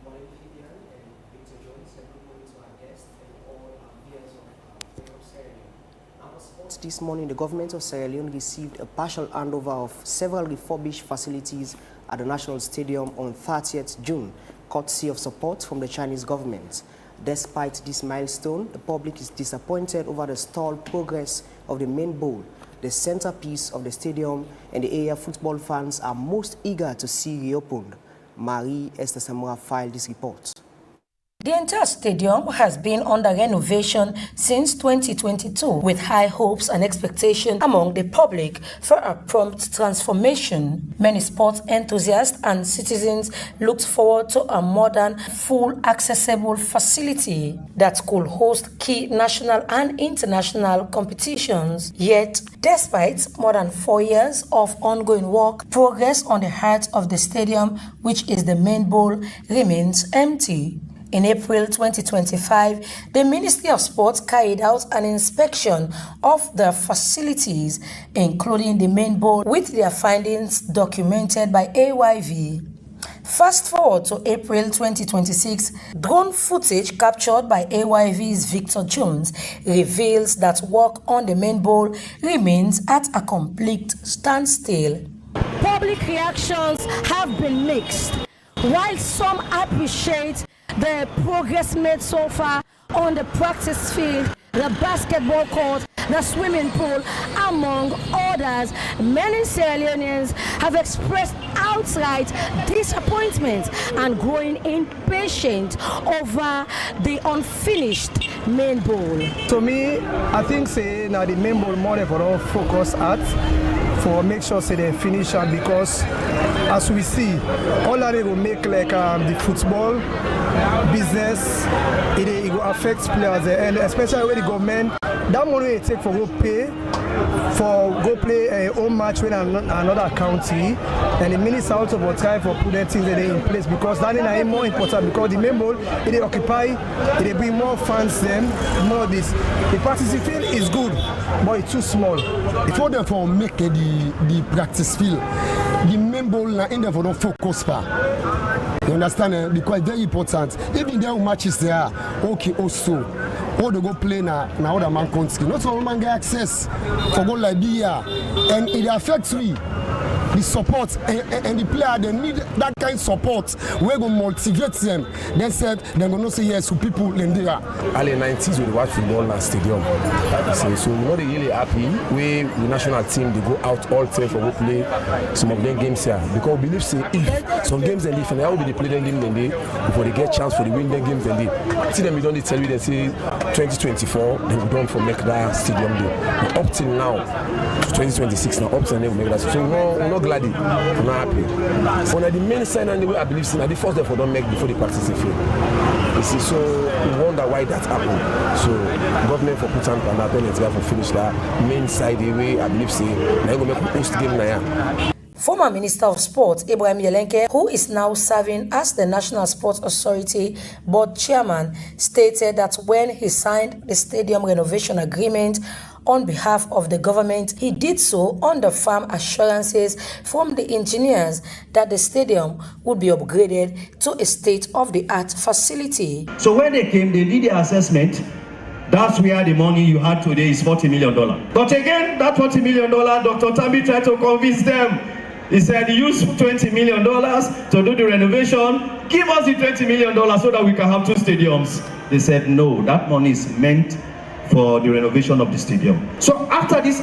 Good morning, Vivian and Victor Jones, and good morning to our guests and all our viewers of Wakeup Sierra Leone. Now, for sports this morning, the government of Sierra Leone received a partial handover of several refurbished facilities at the National Stadium on 30th June, courtesy of support from the Chinese government. Despite this milestone, the public is disappointed over the stalled progress of the main bowl, the centerpiece of the stadium, and the area football fans are most eager to see reopened. Marie Esther Samura filed this report. The entire stadium has been under renovation since 2022, with high hopes and expectation among the public for a prompt transformation. Many sports enthusiasts and citizens looked forward to a modern, full accessible facility that could host key national and international competitions. Yet, despite more than 4 years of ongoing work, progress on the heart of the stadium, which is the main bowl, remains empty. In April 2025, the Ministry of Sports carried out an inspection of the facilities, including the main bowl, with their findings documented by AYV. Fast forward to April 2026, drone footage captured by AYV's Victor Jones reveals that work on the main bowl remains at a complete standstill. Public reactions have been mixed. While some appreciate the progress made so far on the practice field, the basketball court, the swimming pool, among others, many Sierra Leoneans have expressed outright disappointment and growing impatient over the unfinished main bowl. To me, I think say now the main bowl more for all focus at for make sure say they finish it, because as we see, all that they will make like the football business, it will affect players, and especially when the government, that money they take for go pay for go play a home match with another county, and the minister also will try for putting things that they in place, because that is more important, because the main bowl they occupy, they bring more fans them, more this. The practice field is good, but it's too small. If all them for make the practice field, the main bowl in there for don't focus for. You understand? Because it's very important. Even there matches there, okay, also. All they go play now other man country. Not all man get access for go like here, and it affects me. The support and the player, they need that kind of support. We're going to motivate them. They said they're going to say yes to people in there. Early 90s we watch football in the stadium. So we're not really happy. We the national team they go out all time for go play some of them games here, because we believe say if some games they leave and they will be the play them game then they before they get chance for the win them games then they see them we don't tell you they say 2024 they will done for make that stadium day. But up till now to 2026 now up till now we make that. So we're not glad, we're not happy. But the main sign and the way I believe that the first therefore don't make before the practice field. You see, so we wonder why that happened. So government for put on that penalty for finish that main side the way I believe say now go make a post game now. Former Minister of Sports, Ibrahim Yelenke, who is now serving as the National Sports Authority Board Chairman, stated that when he signed the stadium renovation agreement on behalf of the government, he did so under firm assurances from the engineers that the stadium would be upgraded to a state-of-the-art facility. So when they came, they did the assessment. That's where the money you had today is $40 million. But again, that $40 million, Dr. Tambi tried to convince them. He said, use $20 million to do the renovation. Give us the $20 million so that we can have 2 stadiums. They said, no, that money is meant for the renovation of the stadium. So after this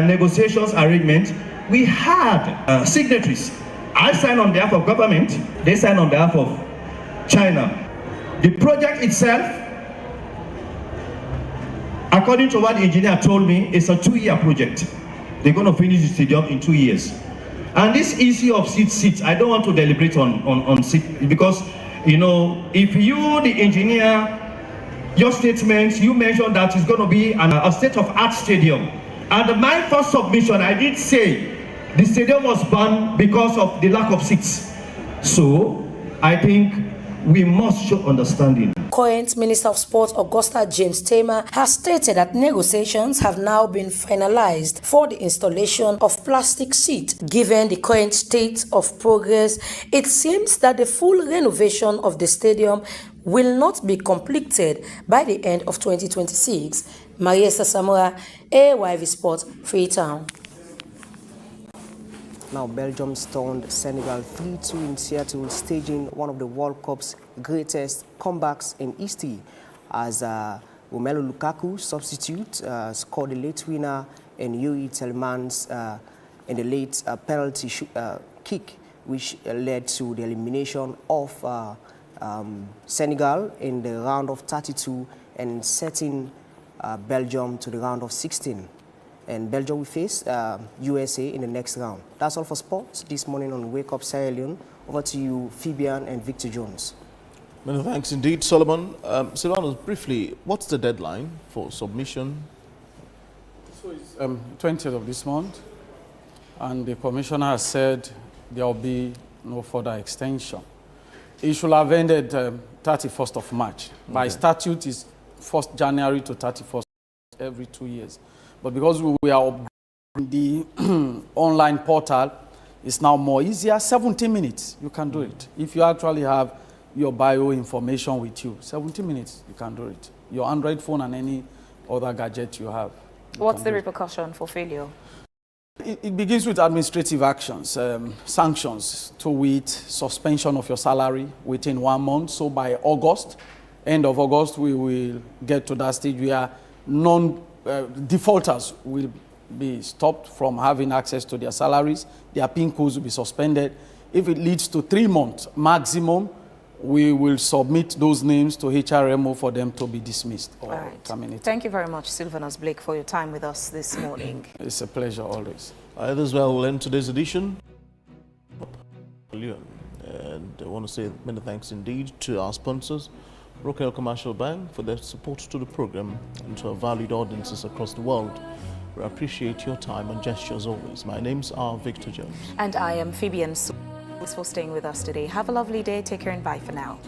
negotiations arrangement, we had signatories. I signed on behalf of government. They signed on behalf of China. The project itself, according to what the engineer told me, it's a 2-year project. They're going to finish the stadium in 2 years. And this issue of seats, I don't want to deliberate on seats because, you know, if you, the engineer, your statements, you mentioned that it's going to be a state-of-art stadium. And my first submission, I did say the stadium was banned because of the lack of seats. So I think we must show understanding. Current Minister of Sport Augusta James Tamer has stated that negotiations have now been finalized for the installation of plastic seats. Given the current state of progress, it seems that the full renovation of the stadium will not be completed by the end of 2026. Maria Samora, AYV Sport, Freetown. Now, Belgium stunned Senegal 3-2 in Seattle, staging one of the World Cup's greatest comebacks in history, as Romelu Lukaku, substitute, scored the late winner, and Yuri Tielemans in the late penalty kick, which led to the elimination of Senegal in the round of 32 and setting Belgium to the round of 16. And Belgium will face USA in the next round. That's all for sports this morning on Wake Up Sierra Leone. Over to you, Fabian and Victor Jones. Many thanks indeed, Solomon. Silvanos, briefly, what's the deadline for submission? So it's 20th of this month, and the commissioner has said there will be no further extension. It should have ended 31st of March. Okay. By statute, it's 1st January to 31st every 2 years. But because we are upgrading the online portal, it's now more easier. 17 minutes, you can do it. If you actually have your bio information with you, 17 minutes, you can do it. Your Android phone and any other gadget you have. What's the repercussion for failure? It begins with administrative actions, sanctions, to wit, suspension of your salary within 1 month. So by August, end of August, we will get to that stage where defaulters will be stopped from having access to their salaries. Their PIN codes will be suspended. If it leads to 3 months maximum, we will submit those names to HRMO for them to be dismissed or terminated. Thank you very much, Sylvanus Blake, for your time with us this morning. It's a pleasure always. This is where we'll end today's edition. And I want to say many thanks indeed to our sponsors, Wakeup Commercial Bank, for their support to the program, and to our valued audiences across the world. We appreciate your time and gestures always. My name's Victor Jones. And I am Fabian. Thanks for staying with us today. Have a lovely day. Take care and bye for now.